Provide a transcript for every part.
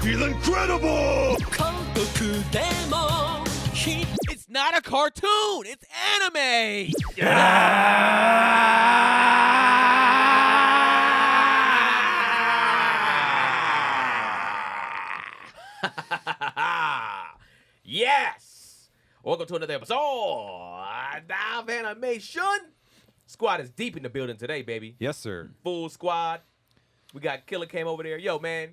Feel incredible! It's not a cartoon. It's anime. Yes. Welcome to another episode of Animeshun. Squad is deep in the building today, baby. Yes, sir. Full squad. We got Killer came over there. Yo, man.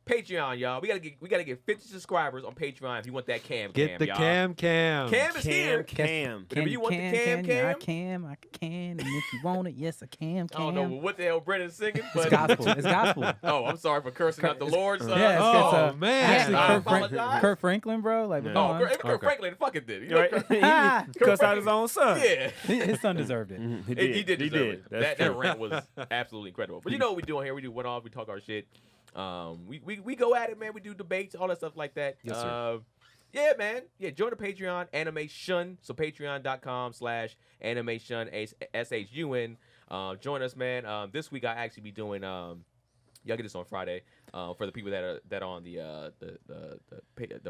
Patreon, y'all. We gotta get 50 subscribers on Patreon if you want that cam. Get the y'all. cam. Cam is here. Cam. Whenever you want the cam. I can. And if you want it, yes, I can. I don't know what the hell Brennan's singing. But It's gospel. It's gospel. Oh, I'm sorry for cursing out the Lord. Son. Yeah, Oh, it's man. I Actually, apologize. Kurt Franklin, bro. Like, come on. Kurt Franklin fucking did. You know, Right? He cussed out his own son. Yeah. His son deserved it. He did deserve it. That's That true. rant was absolutely incredible. But you know what we doing here? We do one-off. We talk our shit. We go at it, man. We do debates, all that stuff like that. Yes, sir. Yeah, man. Yeah, join the Patreon, Animeshun. So patreon.com/Animeshun, SHUN. Join us, man. This week I actually be doing y'all get this on Friday. For the people that are on the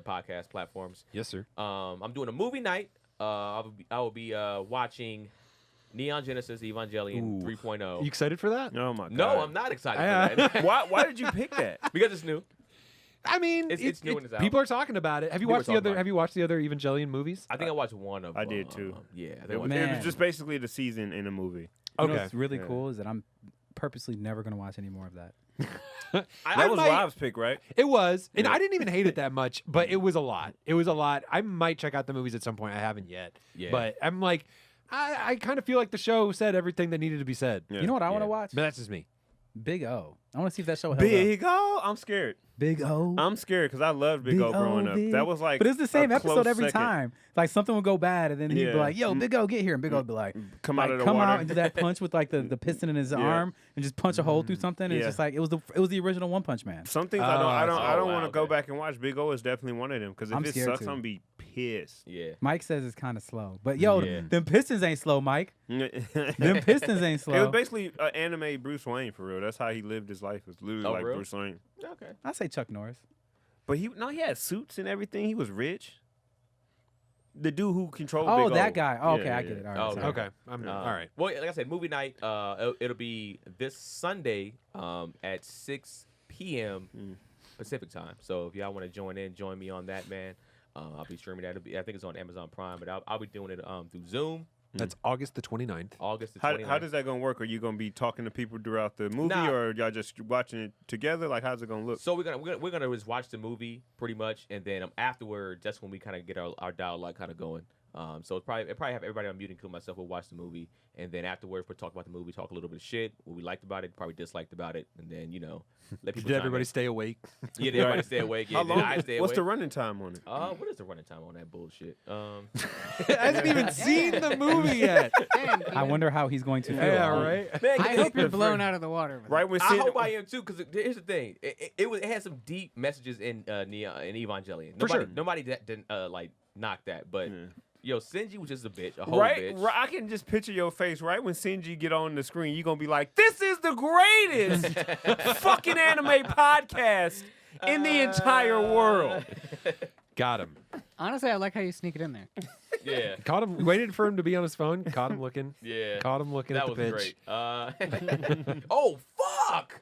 podcast platforms. Yes, sir. I'm doing a movie night. I will be watching Neon Genesis Evangelion 3.0. You excited for that? Oh my god. No, I'm not excited for that. Why did you pick that? Because it's new. I mean, It's new and it's out. people are talking about it. Have you People watched are the talking other? about Have you watched the other Evangelion movies? I think I watched one of them. I did too. Yeah. I think I It watched Man. was just basically the season in a movie. You know Okay. what's really Yeah. cool is that I'm purposely never going to watch any more of that. That was might- Rob's pick, right? It was, and Yeah. I didn't even hate it that much, but it was a lot. It was a lot. I might check out the movies at some point. I haven't yet. Yeah. But I'm like, I kind of feel like the show said everything that needed to be said. Yeah. You know what I want to Yeah. watch? But that's just me. Big O. I want to see if that show held up. Big O. I'm scared. Big O. I'm scared because I loved Big O growing up. Big. That was like, But it's the same a episode close every second. time. Like something would go bad, and then he'd be Yeah. like, "Yo, Big O, get here," and Big O would be like, Come out of the come water. out and do that punch with like the piston in his arm and just punch a hole through something. And It's Yeah. just like it was the original One Punch Man. Some things Oh, I don't wow, want to go okay. back and watch. Big O is definitely one of them because if I'm it scared sucks, too. I'm gonna be pissed. Yeah. Mike says it's kind of slow, but yo, Yeah. them Pistons ain't slow, Mike. Them Them Pistons ain't slow. It was basically an anime Bruce Wayne for real. That's how he lived his life. It was literally Oh, like real? Bruce Wayne. Okay. I say Chuck Norris. But he had suits and everything. He was rich. The dude who controlled Oh, Big O. that guy. Oh, okay, Yeah, I yeah. get it. All Oh, right. okay. sorry. Okay. I'm all right. Well, like I said, movie night. It'll be this Sunday at 6 p.m. Pacific time. So if y'all want to join me on that, man. I'll be streaming that. I think it's on Amazon Prime, but I'll be doing it through Zoom. That's August the 29th. August the How 29th. does that gonna work? Are you gonna be talking to people throughout the movie, Nah. or y'all just watching it together? Like, how's it gonna look? So we're gonna just watch the movie pretty much, and then afterward, that's when we kind of get our dialogue kind of going. So it probably have everybody on mute, including myself. We'll watch the movie, and then afterwards we'll talk about the movie, talk a little bit of shit, what we liked about it, probably disliked about it, and then let people. Did everybody chime stay awake? in. Yeah, did everybody stay awake. Yeah, How then long? I stay What's the awake. running time on it? What is the running time on that bullshit? I haven't even seen the movie yet. Damn, I wonder how he's going to feel. Yeah, right. Man, I hope you're blown out of the water. with Right when I Sid, hope I am too, because here's the thing. It had some deep messages in Evangelion. For sure. Nobody didn't knock that, but Yeah. yo, Shinji was just a bitch, a whole right, bitch. right, I can just picture your face. Right when Shinji get on the screen, you gonna be like, "This is the greatest fucking anime podcast in the entire world." Got him. Honestly, I like how you sneak it in there. Yeah, Caught him. Waited for him to be on his phone. Caught him looking. yeah. Caught him looking That at the was pitch. great. Oh fuck!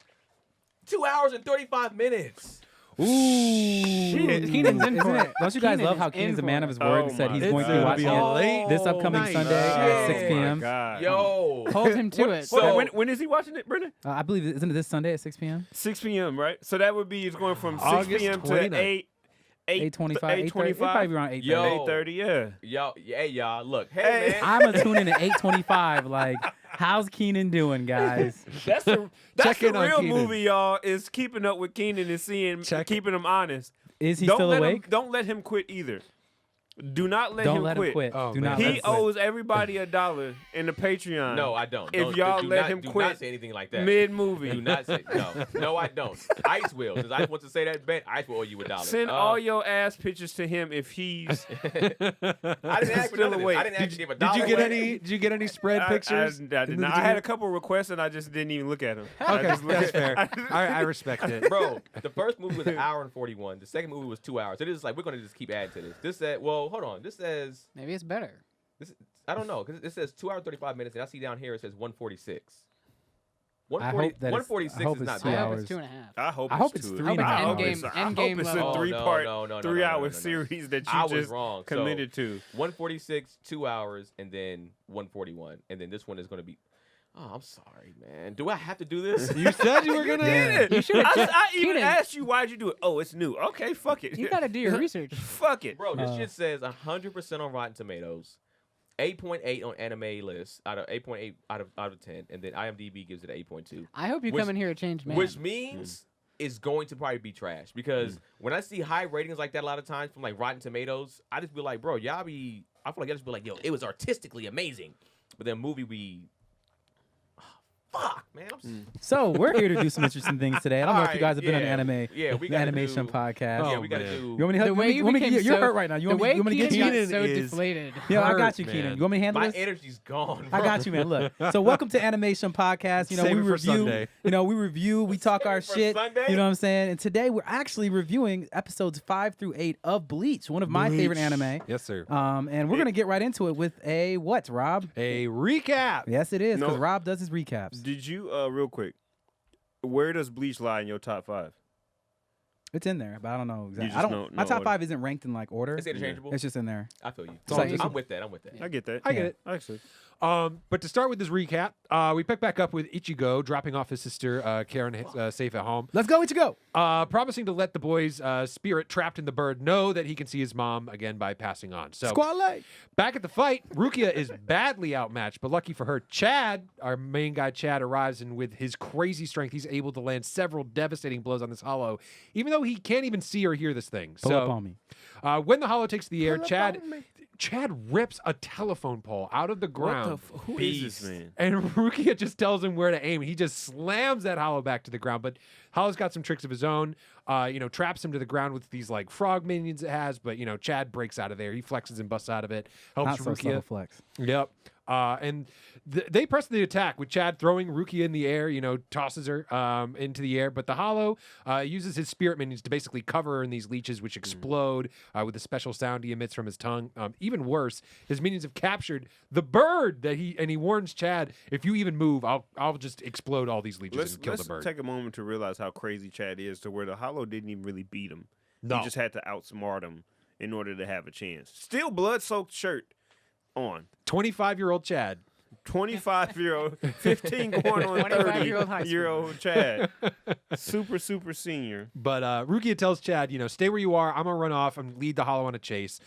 2 hours and 35 minutes. Ooh. Keenan's in for it. Don't you guys Keenan love is how in Keenan's a for man it. of his word and Oh said my he's going to be God. watching It's it this upcoming night. Sunday at 6 Oh p.m. My God. Yo, Hold him to it. So- when is he watching it, Brendan? I believe isn't it this Sunday at 6 p.m. 6 p.m. Right. So that would be it's going from 6 August p.m. to 29th. 8:25. 8:30. It'll probably be around 8:30. Yo. 8:30. Yeah. hey y'all, look, hey, Hey. man. I'm gonna tune in at 8:25. Like, how's Keenan doing, guys? That's the Check in on real Keenan. movie, y'all. Is keeping up with Keenan and seeing, Check- keeping him honest. Is he don't still let awake? Don't let him quit either. Do not let Don't him let quit. him quit. Oh, Do man. not let He him quit. owes everybody $1 in the Patreon. No, I don't. If Don't- y'all do let not- him do quit not say anything like that. mid-movie. Do not say no, I don't. Ice will. Since Ice wants to say that bet, Ice will owe you $1. Send all your ass pictures to him if he's. I didn't ask for still none of this. awake. I didn't actually give a Did dollar you get away. any? Did you get any spread pictures? I did not. I had a couple requests and I just didn't even look at them. Okay, that's fair. I respect it. Bro, the first movie was 1 hour and 41. The second movie was 2 hours. It is like we're gonna just keep adding to this. This said, well, hold on. This says Maybe it's better. this. I don't know because it says 2 hours 35 minutes, and I see down here it says 146. I hope that it's- 146 I hope is it's not 2 I bad. hope hours. it's 2.5. I hope it's 3 and a I half hope hours. it's I Endgame hope it's level. a Oh, three-part, no, 3-hour no. series that I you was just wrong. So, committed to. 146, 2 hours, and then 141, and then this one is gonna be. Oh, I'm sorry, man. Do I have to do this? You said you were gonna. Did You it. should've I even Keenan. asked you why'd you do it. Oh, it's new. Okay, fuck it. You gotta do your research. Fuck it. Bro, this shit says 100% on Rotten Tomatoes, 8.8 on Anime List out of 8.8 out of 10, and then IMDb gives it an 8.2, I hope you Which- come in here a changed man. which means it's going to probably be trash because when I see high ratings like that a lot of times from like Rotten Tomatoes, I just be like, bro, I feel like I just be like, yo, it was artistically amazing, but then movie fuck, man. So we're here to do some interesting things today. I don't know if you Alright, guys have been on yeah. anime, Yeah, we the gotta Animation do- podcast. Oh, yeah, we gotta man. do. You want me to help? the way you became you're so, hurt right now. You the want way me to get Keenan you? got so is- deflated. Yeah, I got hurt, you, Keenan. man. You want me to handle My this? energy's gone. I bro. got you, man. Look. So welcome to Animation Podcast. You know, Save we it for review. Sunday. You know, we review. We talk Save our it for shit. Sunday? You know what I'm saying? And today we're actually reviewing episodes 5 through 8 of Bleach, one of my favorite anime. Yes, sir. And we're gonna get right into it with a what, Rob? A recap. Yes, it is, because No. Rob does his recaps. Did you, real quick, where does Bleach lie in your top 5? It's in there, but I don't know exactly. just I don't. know- My know top order. 5 isn't ranked in like order. It's interchangeable. It's just in there. I feel you. So just- I'm with that. I'm with that. I get that. I get Yeah. it. Actually. But to start with this recap, we pick back up with Ichigo dropping off his sister Karen safe at home, Let's go, Ichigo. promising to let the boy's spirit trapped in the bird know that he can see his mom again by passing on. So Squad back at the fight, Rukia is badly outmatched, but lucky for her, Chad, our main guy Chad, arrives, and with his crazy strength, he's able to land several devastating blows on this hollow, even though he can't even see or hear this thing. Pull up on me. When the hollow takes the air, Chad rips a telephone pole out of the ground. Who is this man? And Rukia just tells him where to aim. He just slams that hollow back to the ground. But Hollow's got some tricks of his own. Traps him to the ground with these like frog minions it has. But Chad breaks out of there. He flexes and busts out of it. Helps Not so subtle Rukia. flex. Yep. And they press the attack with Chad throwing Rukia in the air, tosses her into the air. But the Hollow uses his spirit minions to basically cover her in these leeches, which explode with a special sound he emits from his tongue. Even worse, his minions have captured the bird that he warns Chad, if you even move, I'll just explode all these leeches and kill the Let's bird. take a moment to realize how crazy Chad is to where the Hollow didn't even really beat him. No. He just had to outsmart him in order to have a chance. Still blood-soaked shirt on. 25-year-old Chad. 25-year-old, 15 going on 25-year-old high 30-year-old Chad. Super, super senior. But Rukia tells Chad, stay where you are. I'm going to run off and lead the Hollow on a chase,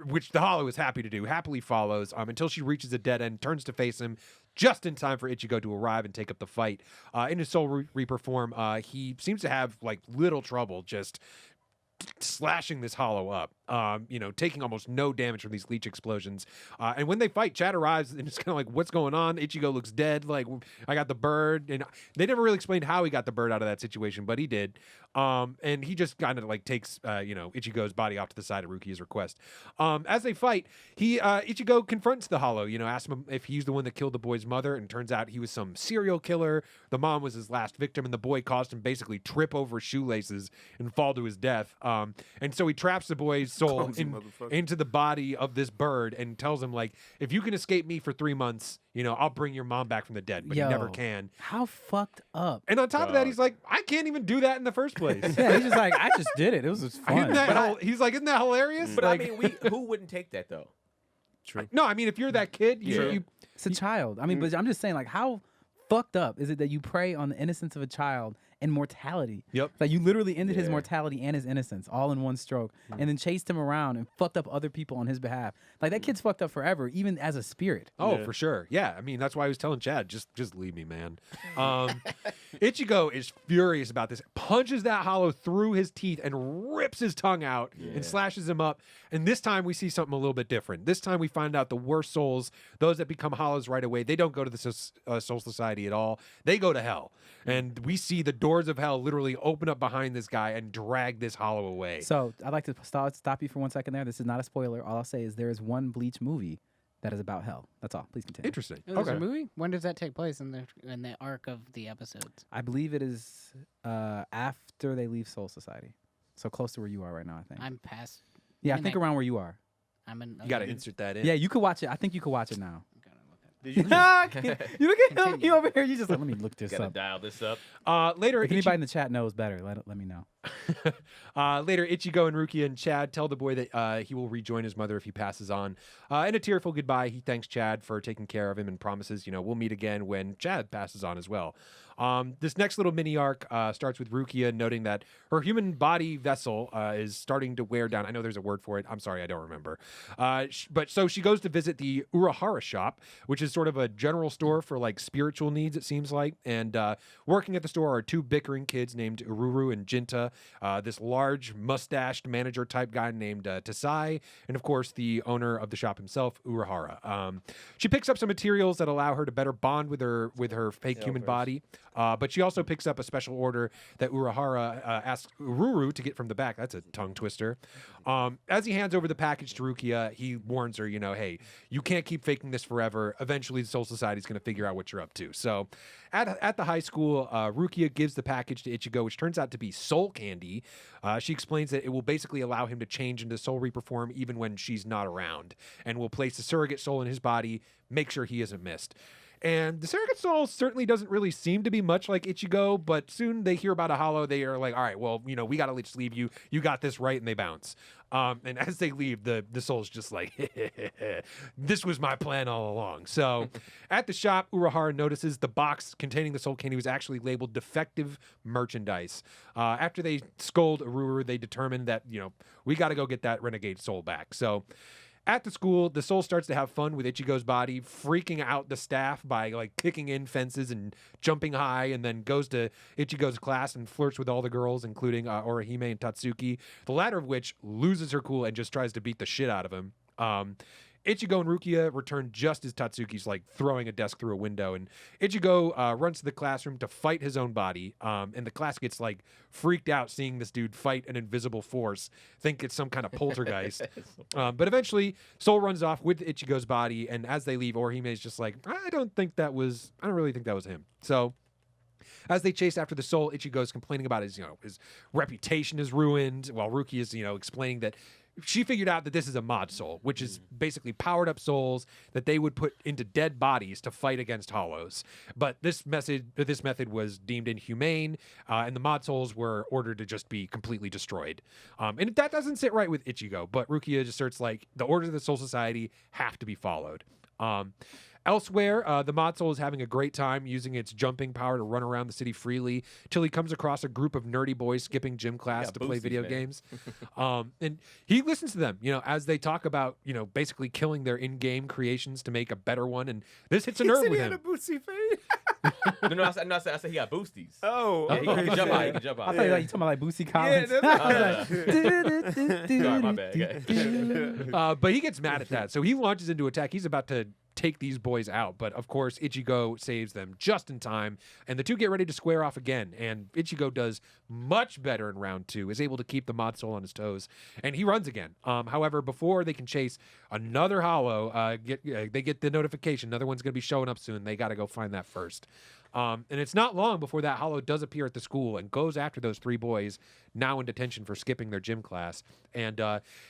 which the Hollow is happy to do, happily follows until she reaches a dead end, turns to face him just in time for Ichigo to arrive and take up the fight. In his Soul Reaper form, he seems to have little trouble just slashing this Hollow up, taking almost no damage from these leech explosions. And when they fight, Chad arrives and it's kind of like, what's going on? Ichigo looks dead. Like, I got the bird. And they never really explained how he got the bird out of that situation, but he did. And he just kind of takes, Ichigo's body off to the side at Rukia's request. As they fight, Ichigo confronts the Hollow, asks him if he's the one that killed the boy's mother. And turns out he was some serial killer. The mom was his last victim, and the boy caused him basically trip over shoelaces and fall to his death. And so he traps the boy's soul Clumsy motherfucker. into the body of this bird and tells him, if you can escape me for 3 months, I'll bring your mom back from the dead. But he never Yo. can. How fucked up. And on top of that, he's like, I can't even do that in the first place. Yeah, he's just like, I just did it. It was just fun. He's like, isn't that hilarious? But Like, I mean, who wouldn't take that though? no, I mean, if you're that kid, you It's a child. I mean, but I'm just saying, how fucked up is it that you prey on the innocence of a child and mortality. Yep. Like you literally ended his Yeah. mortality and his innocence all in one stroke, and then chased him around and fucked up other people on his behalf. Like that kid's fucked up forever, even as a spirit. Oh, Yeah. for sure. Yeah, I mean that's why I was telling Chad, just leave me, man. Ichigo is furious about this. Punches that hollow through his teeth and rips his tongue out and slashes him up. And this time we see something a little bit different. This time we find out the worst souls, those that become hollows right away, they don't go to the Soul Society at all. They go to hell. And we see the doors of hell literally open up behind this guy and drag this hollow away. So I'd like to stop you for 1 second there. This is not a spoiler. All I'll say is there is one Bleach movie that is about hell. That's all. Please continue. Interesting. Oh, there's a movie? When does that take place in the arc of the episodes? I believe it is after they leave Soul Society. So close to where you are right now, I think. I'm past. Yeah, I mean, think I- around where you are. I'm in. You got to insert that in. Yeah, you could watch it. I think you could watch it now. Did you You look at him. Continue. He over here. You just like, let me look this Gotta up. dial this up. Later, If anybody in the chat knows better, let me know. Later, Ichigo and Rukia and Chad tell the boy that he will rejoin his mother if he passes on. In a tearful goodbye, he thanks Chad for taking care of him and promises, we'll meet again when Chad passes on as well. This next little mini arc starts with Rukia noting that her human body vessel is starting to wear down. I know there's a word for it. I'm sorry, I don't remember. But so she goes to visit the Urahara shop, which is sort of a general store for like spiritual needs, it seems like. And working at the store are two bickering kids named Ururu and Jinta, this large mustached manager type guy named Tasai, and of course the owner of the shop himself, Urahara. She picks up some materials that allow her to better bond with her fake human body. But she also picks up a special order that Urahara asks Ururu to get from the back. That's a tongue twister. As he hands over the package to Rukia, he warns her, hey, you can't keep faking this forever. Eventually, the Soul Society is going to figure out what you're up to. So at the high school, Rukia gives the package to Ichigo, which turns out to be soul candy. She explains that it will basically allow him to change into Soul Reaper form even when she's not around, and will place a surrogate soul in his body, make sure he isn't missed. And the surrogate soul certainly doesn't really seem to be much like Ichigo, but soon they hear about a hollow. They are like, all right, well, we got to just leave you. You got this right, and they bounce. And as they leave, the soul's just like, this was my plan all along. So at the shop, Urahara notices the box containing the soul candy was actually labeled defective merchandise. After they scold Ururu, they determine that, we got to go get that renegade soul back. So at the school, the soul starts to have fun with Ichigo's body, freaking out the staff by like kicking in fences and jumping high, and then goes to Ichigo's class and flirts with all the girls, including Orihime and Tatsuki, the latter of which loses her cool and just tries to beat the shit out of him. Ichigo and Rukia return just as Tatsuki's like throwing a desk through a window, and Ichigo runs to the classroom to fight his own body, and the class gets like freaked out seeing this dude fight an invisible force, think it's some kind of poltergeist. But eventually, Soul runs off with Ichigo's body, and as they leave, Orihime is just like, I don't really think that was him. So as they chase after the soul, Ichigo's complaining about his reputation is ruined, while Rukia is, explaining that she figured out that this is a mod soul, which is basically powered up souls that they would put into dead bodies to fight against hollows. But this method was deemed inhumane, and the mod souls were ordered to just be completely destroyed. And that doesn't sit right with Ichigo, but Rukia just asserts like the orders of the Soul Society have to be followed. Elsewhere, the mod soul is having a great time using its jumping power to run around the city freely till he comes across a group of nerdy boys skipping gym class to play boosties, video man. games. And he listens to them, as they talk about, basically killing their in-game creations to make a better one. And this hits a nerve said with he had him. a bootsy fade. No, I said he got boosties. Oh, Yeah, he can jump high. He can jump I high. thought you talking about like Boosie Collins. Sorry, my bad. But he gets mad at that. So he launches into attack. He's about to take these boys out. But of course, Ichigo saves them just in time. And the two get ready to square off again. And Ichigo does much better in round 2, is able to keep the mod soul on his toes. And he runs again. However, before they can chase another hollow, they get the notification. Another one's going to be showing up soon. They got to go find that first. And it's not long before that hollow does appear at the school and goes after those 3 boys now in detention for skipping their gym class. And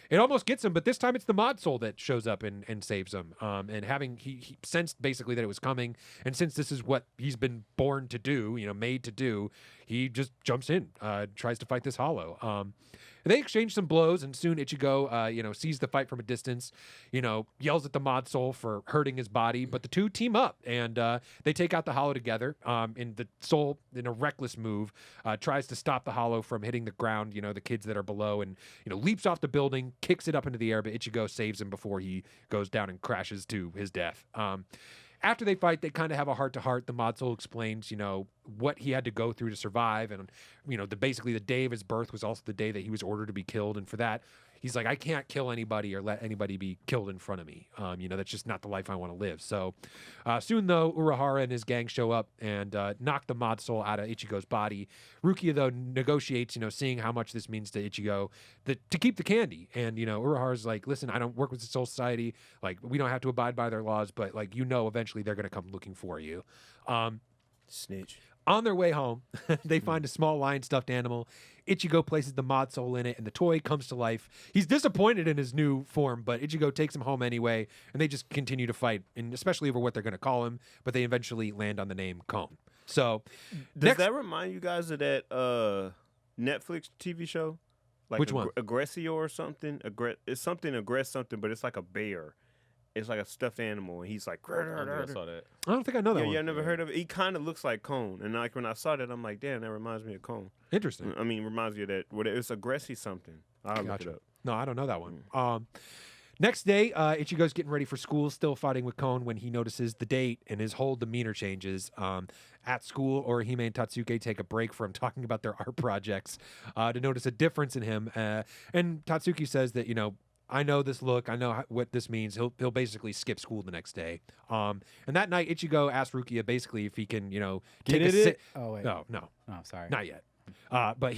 it almost gets them, but this time it's the mod soul that shows up and saves them. And he sensed basically that it was coming. And since this is what he's been born to do, made to do, he just jumps in, tries to fight this hollow. They exchange some blows, and soon Ichigo, sees the fight from a distance, yells at the Mod Soul for hurting his body, but the two team up, and they take out the Hollow together, and the Soul, in a reckless move, tries to stop the Hollow from hitting the ground, the kids that are below, and, leaps off the building, kicks it up into the air, but Ichigo saves him before he goes down and crashes to his death. After they fight, they kind of have a heart-to-heart. The Mod Soul explains, what he had to go through to survive. And, basically the day of his birth was also the day that he was ordered to be killed. And for that, he's like, I can't kill anybody or let anybody be killed in front of me. That's just not the life I want to live. So soon, though, Urahara and his gang show up and knock the Mod Soul out of Ichigo's body. Rukia, though, negotiates, seeing how much this means to Ichigo to keep the candy. And, Urahara's like, listen, I don't work with the Soul Society. Like, we don't have to abide by their laws, but, eventually they're going to come looking for you. Snitch. On their way home, they find a small lion stuffed animal. Ichigo places the Mod Soul in it, and the toy comes to life. He's disappointed in his new form, but Ichigo takes him home anyway, and they just continue to fight, and especially over what they're going to call him, but they eventually land on the name Kon. So, Does that remind you guys of that Netflix TV show? Like Which one? Aggressio or something? It's something aggress something, but it's like a bear. It's like a stuffed animal, and he's like, I saw that. I don't think I know that one. Yeah, I never heard of it. He kind of looks like Kon, and like when I saw that, I'm like, damn, that reminds me of Kon. Interesting. I mean, reminds me of that. It's Aggressy something. I'll look it up. No, I don't know that one. Next day, Ichigo's getting ready for school, still fighting with Kon when he notices the date and his whole demeanor changes. At school, Orihime and Tatsuki take a break from talking about their art projects to notice a difference in him. And Tatsuki says that, I know this look. I know what this means. He'll basically skip school the next day. And that night, Ichigo asks Rukia basically if he can, take a sick. Oh wait. No, Oh, sorry. not yet. But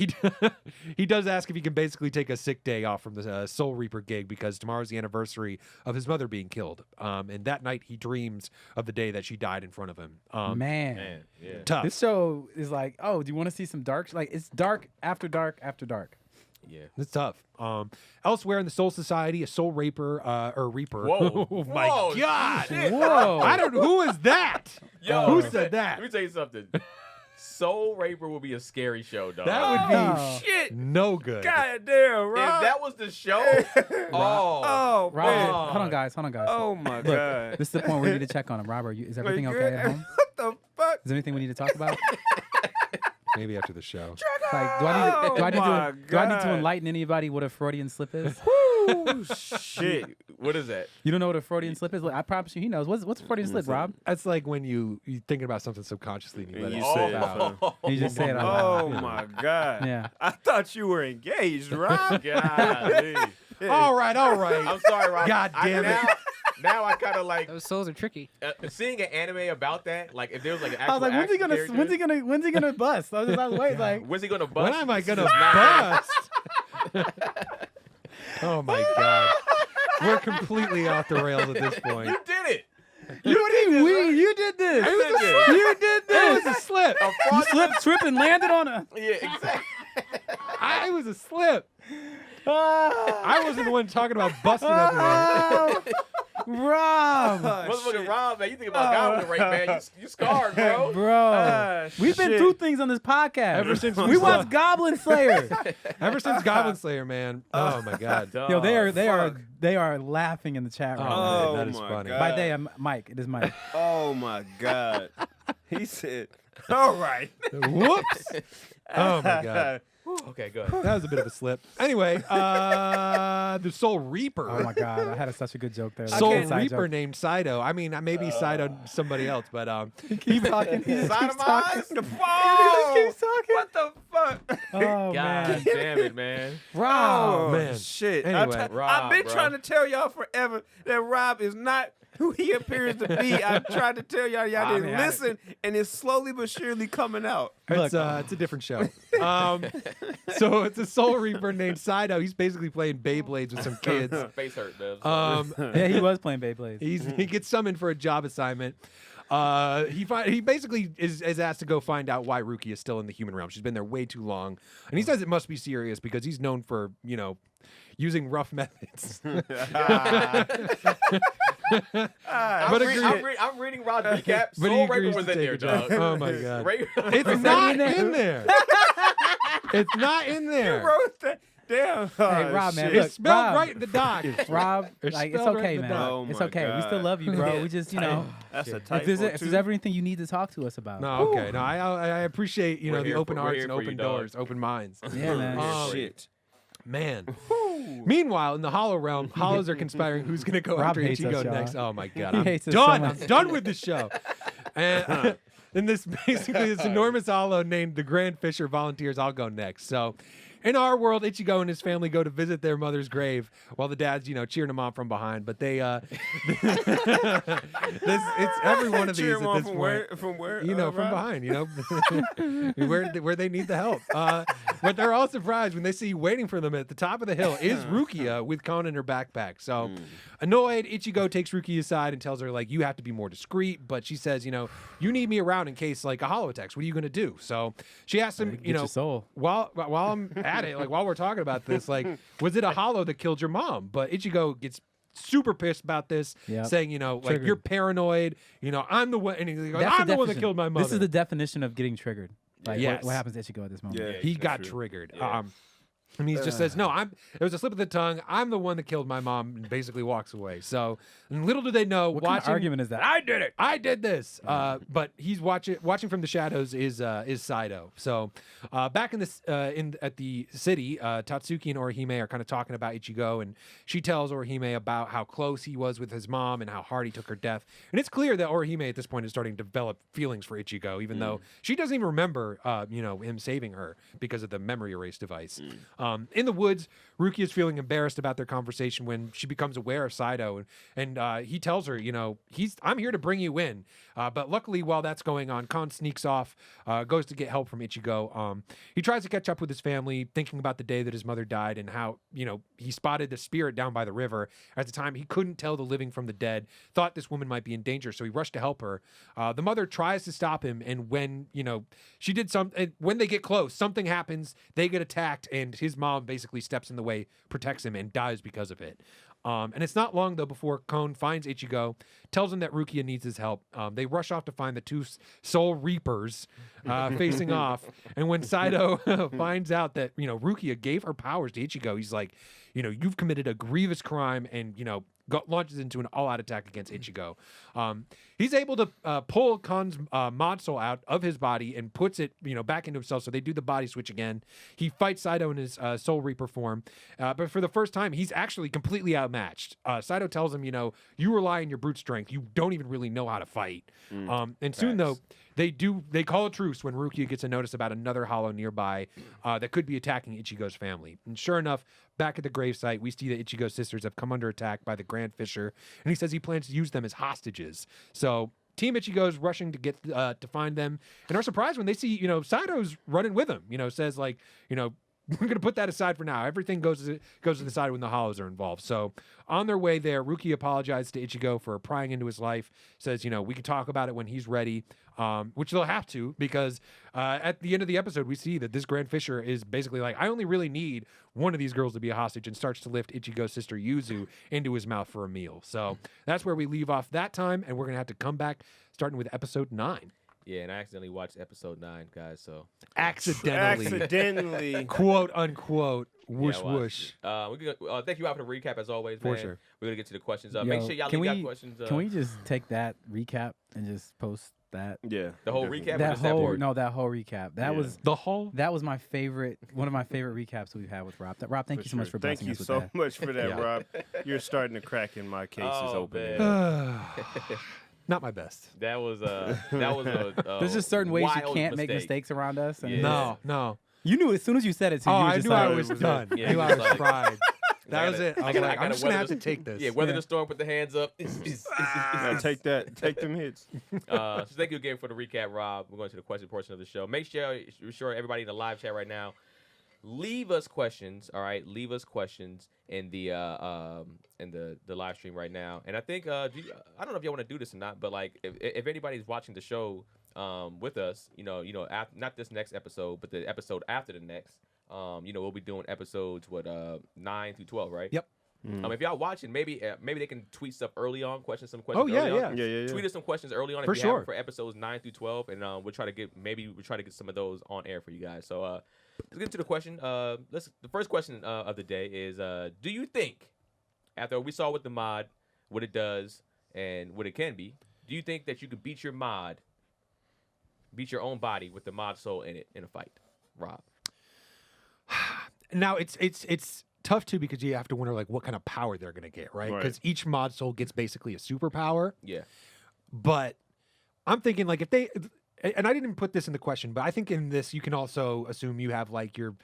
he does ask if he can basically take a sick day off from the Soul Reaper gig because tomorrow's the anniversary of his mother being killed. And that night he dreams of the day that she died in front of him. Man, yeah. Tough. This show is like, oh, do you want to see some dark? Like, it's dark after dark after dark. Yeah. It's tough. Elsewhere in the Soul Society, a Soul Reaper or Reaper. Whoa. Oh my Whoa, God! shit. Whoa. I don't. Who is that? Yo, Who let me said that? Let me tell you something. Soul Raper will be a scary show, dog. That would be Oh. Shit. no good. God damn, if Rob. that was the show, Oh, Robert, man. hold on, guys. Oh, my Look, God. this is the point where we need to check on him. Robert, is everything Like, okay at home? What the fuck? Is there anything we need to talk about? Maybe after the show. Like, do I need to God. enlighten anybody what a Freudian slip is? Oh, shit. what is that? You don't know what a Freudian slip is? Look, I promise you, he knows. What's a Freudian slip, Rob? That's like when you're thinking about something subconsciously and you let And it you slip say it, out. huh? You just say it out Oh, loud. my God. Yeah. I thought you were engaged, Rob. Golly. All right. I'm sorry, Rob. God damn it. Now I kind of like Those souls are tricky. seeing an anime about that. Like if there was like an I actual was like, when's he action character, gonna bust? I was waiting, like, when's he gonna bust? When am I This gonna is not bust? Oh my God. We're completely off the rails at this point. You did it. you did this. You did this. You did It this. was a slip. You slipped, tripped, and landed on a. Yeah, exactly. It was a slip. I wasn't the one talking about busting up here. Rob. Motherfucking Rob, man, you think about goblin rape, man? You scarred, bro. Bro, we've been through things on this podcast. Ever since we watched Goblin Slayer. Ever since Goblin Slayer, man. Oh my God. Yo, fuck. they are laughing in the chat room. Oh, man, that is my funny. God. By they, I'm Mike. It is Mike. Oh, my God. He said, all right. Whoops. Oh my God. Okay, go ahead. That was a bit of a slip. Anyway, the Soul Reaper. Oh my God, I had such a good joke there. Like, Soul inside Reaper joke. named Saito. I mean, maybe Saito somebody else, but Keep talking. He just keeps talking. Sodomized? Whoa. He just keeps talking. What the fuck? Oh God man, damn it, man. Rob. Oh, man. shit. Anyway. Rob, I've been bro. trying to tell y'all forever that Rob is not who he appears to be. I tried to tell y'all, y'all didn't listen, and it's slowly but surely coming out. it's a different show. So it's a Soul Reaper named Saito. He's basically playing Beyblades with some kids. My face hurt, man. Yeah, he was playing Beyblade. He gets summoned for a job assignment. He basically is asked to go find out why Ruki is still in the human realm. She's been there way too long, and he says it must be serious because he's known for using rough methods. I'm reading Rod's recap. But he Soul Raper agrees was to in take there, a job. dog. Oh my God. Raper- It's not in there. It's not in You there. wrote that. Damn. Hey, Rob, man, shit. look, It's spelled Rob. right in the doc. Rob, It's like it's spelled right okay, in the man. doc. Oh It's my okay. We still God. love you, bro. We just, That's a if typo, there's everything you need to talk to us about. No, okay. No, I appreciate We're the here open for- we're hearts here and for you, open dog. doors, open minds. Yeah, man. Shit. Man. Meanwhile, in the Hollow realm, Hollows are conspiring who's going to go Rob after hates us, Ichigo y'all. next. Oh my God, He I'm hates us so done. much. I'm done with the show. And then this enormous Hollow named the Grand Fisher volunteers. I'll go next. So. In our world, Ichigo and his family go to visit their mother's grave while the dad's, cheering him on from behind. But they, it's every one of these Cheer at him on this from point. where? From where? From Rob? behind, where they need the help. But they're all surprised when they see waiting for them at the top of the hill is Rukia with Kon in her backpack. So annoyed, Ichigo takes Rukia aside and tells her, like, you have to be more discreet. But she says, you need me around in case, like, a hollow attacks. What are you going to do? So she asks him, Get your soul. while I'm at it, like, while we're talking about this, like, was it a hollow that killed your mom? But Ichigo gets super pissed about this, Yep. saying, like, Triggered. you're paranoid. I'm the one, and he goes, That's I'm the one that definition. killed my mother. This is the definition of getting triggered. Like Yes. what happens to Ichigo at this moment? Yeah. he that's got true. triggered. Yeah. And he just says, "No, it was a slip of the tongue. I'm the one that killed my mom," and basically walks away. So, and little do they know, What kind of argument is that? I did it. I did this. But he's watching from the shadows is Saido. So, back in this at the city, Tatsuki and Orihime are kind of talking about Ichigo, and she tells Orihime about how close he was with his mom and how hard he took her death. And it's clear that Orihime at this point is starting to develop feelings for Ichigo, even though she doesn't even remember, him saving her because of the memory erase device. In the woods, Ruki is feeling embarrassed about their conversation when she becomes aware of Saido, and he tells her, I'm here to bring you in. But luckily, while that's going on, Kon sneaks off, goes to get help from Ichigo. He tries to catch up with his family, thinking about the day that his mother died and how, he spotted the spirit down by the river. At the time, he couldn't tell the living from the dead, thought this woman might be in danger, so he rushed to help her. The mother tries to stop him, and when, she did something, when they get close, something happens, they get attacked, and his mom basically steps in the way, protects him, and dies because of it. And it's not long, though, before Kon finds Ichigo, tells him that Rukia needs his help. They rush off to find the two Soul Reapers facing off. And when Saido finds out that, Rukia gave her powers to Ichigo, he's like, you've committed a grievous crime and, launches into an all-out attack against Ichigo. He's able to pull Kon's mod soul out of his body and puts it, back into himself. So they do the body switch again. He fights Saido in his Soul Reaper form, but for the first time, he's actually completely outmatched. Saido tells him, you rely on your brute strength. You don't even really know how to fight. And soon, though, they call a truce when Rukia gets a notice about another hollow nearby that could be attacking Ichigo's family. And sure enough, back at the gravesite, we see that Ichigo's sisters have come under attack by the Grand Fisher, and he says he plans to use them as hostages. So Team Ichigo is rushing to get to find them, and are surprised when they see, Saido's running with him. Says like, we're going to put that aside for now. Everything goes to the side when the hollows are involved. So on their way there, Ruki apologizes to Ichigo for prying into his life, says, we can talk about it when he's ready, which they'll have to because at the end of the episode, we see that this Grand Fisher is basically like, I only really need one of these girls to be a hostage, and starts to lift Ichigo's sister Yuzu into his mouth for a meal. So that's where we leave off that time, and we're going to have to come back starting with episode 9. Yeah, and I accidentally watched episode 9, guys. So Accidentally. Quote unquote, whoosh yeah, I watched whoosh. it. We're gonna, thank you out for the recap as always, For man. sure. We're gonna get to the questions. Yo, Make sure y'all can leave we- y'all questions. Can we just take that recap and just post that? Yeah. the whole definitely. recap? or That just that whole part? that whole recap. That Yeah. was The whole my favorite, one of my favorite recaps we've had with Rob. Rob, thank For you so much sure. for Thank blessing you us with so that. much for that, Yeah. Rob. You're starting to crack in my cases Oh, open. man. not my best. That was a There's just certain ways you wild can't make mistake. mistakes around us. And Yeah. No. You knew as soon as you said it too. Oh, you were I just knew I like, was was done. Yeah, I knew he I was was like- fried. That I was gotta- it. I was I like, gotta I'm just gonna weather have to the- take this. Yeah, weather Yeah. the storm. Put the hands up. Now take that. Take them hits. So thank you again for the recap, Rob. We're going to the question portion of the show. Make sure everybody in the live chat right now, leave us questions. All right, leave us questions in the live stream right now. And I think I don't know if y'all want to do this or not, but like if anybody's watching the show with us, not this next episode, but the episode after the next, we'll be doing episodes 9 through 12, right? Yep. If y'all watching, maybe they can tweet stuff early on, some questions. Oh, yeah, early on. yeah. Tweet us some questions early on For if you have sure. them for episodes 9 through 12, and we'll try to get some of those on air for you guys. So Let's get into the question. The first question of the day is: do you think, after we saw with the mod, what it does and what it can be, do you think that you could beat your own body with the mod soul in it in a fight, Rob? Now it's tough too because you have to wonder like what kind of power they're gonna get, right? Because each mod soul gets basically a superpower. Yeah. But I'm thinking like if they, and I didn't put this in the question, but I think in this you can also assume you have like your,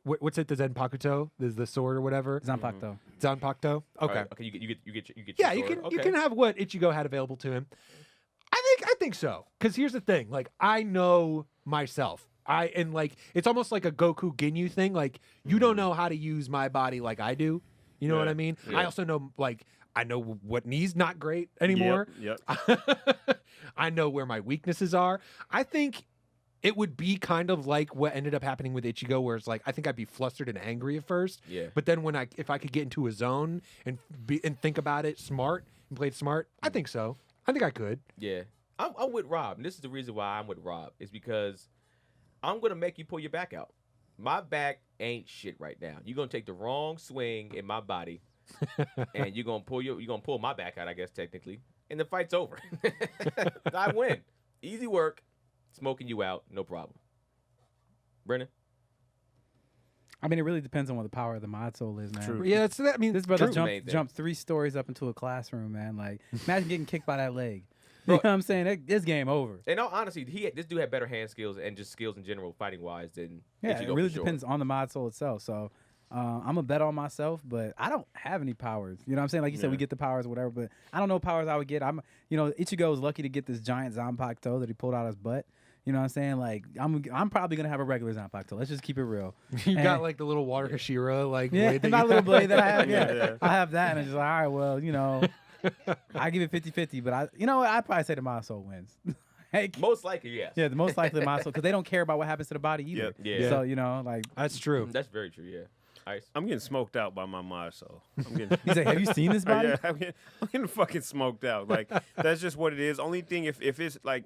what's it, the Zenpakuto, the sword or whatever. Zanpakuto. Zanpakuto. Okay. Right, okay. You get. Yeah, your you sword. can you can have what Ichigo had available to him. I think so. Because here's the thing, like I know myself. And like it's almost like a Goku Ginyu thing. Like you don't know how to use my body like I do. You know what I mean? Yeah. I also know like I know what knee's not great anymore. Yep. I know where my weaknesses are. I think it would be kind of like what ended up happening with Ichigo, where it's like I think I'd be flustered and angry at first. Yeah. But then if I could get into a zone and think about it smart and play it smart, I think so. I think I could. Yeah. I'm with Rob, and this is the reason why I'm with Rob is because I'm gonna make you pull your back out. My back ain't shit right now. You're gonna take the wrong swing in my body, and you're gonna pull my back out, I guess technically, and the fight's over. I win. Easy work. Smoking you out, no problem. Brennan? I mean, it really depends on what the power of the mod soul is, man. True. Yeah, it's I mean This brother True. Main thing. jumped 3 stories up into a classroom, man. Like, imagine getting kicked by that leg. You know what I'm saying? This game over. In all honesty, this dude had better hand skills and just skills in general, fighting wise, than Yeah, Ichigo it really for sure. depends on the mod soul itself. So I'm going to bet on myself, but I don't have any powers. You know what I'm saying? Like you said, we get the powers or whatever, but I don't know what powers I would get. Ichigo was lucky to get this giant Zanpakuto that he pulled out of his butt. You know what I'm saying? Like, I'm probably going to have a regular Zanpakuto. Let's just keep it real. you And- got like the little water Hashira, like Yeah, blade that my you- little blade that I have. Yeah, Yeah. I have that, and it's just like, all right, well, I give it 50-50, but I'd probably say the mod soul wins. Like, Most likely, yes. yeah, the most likely the mod soul, because they don't care about what happens to the body either. Yep. Yeah. So like That's true. That's very true, yeah. Ice. I'm getting smoked out by my mod soul. I'm getting. he's like, have you seen this body? Yeah, I'm getting fucking smoked out. Like that's just what it is. Only thing if it's like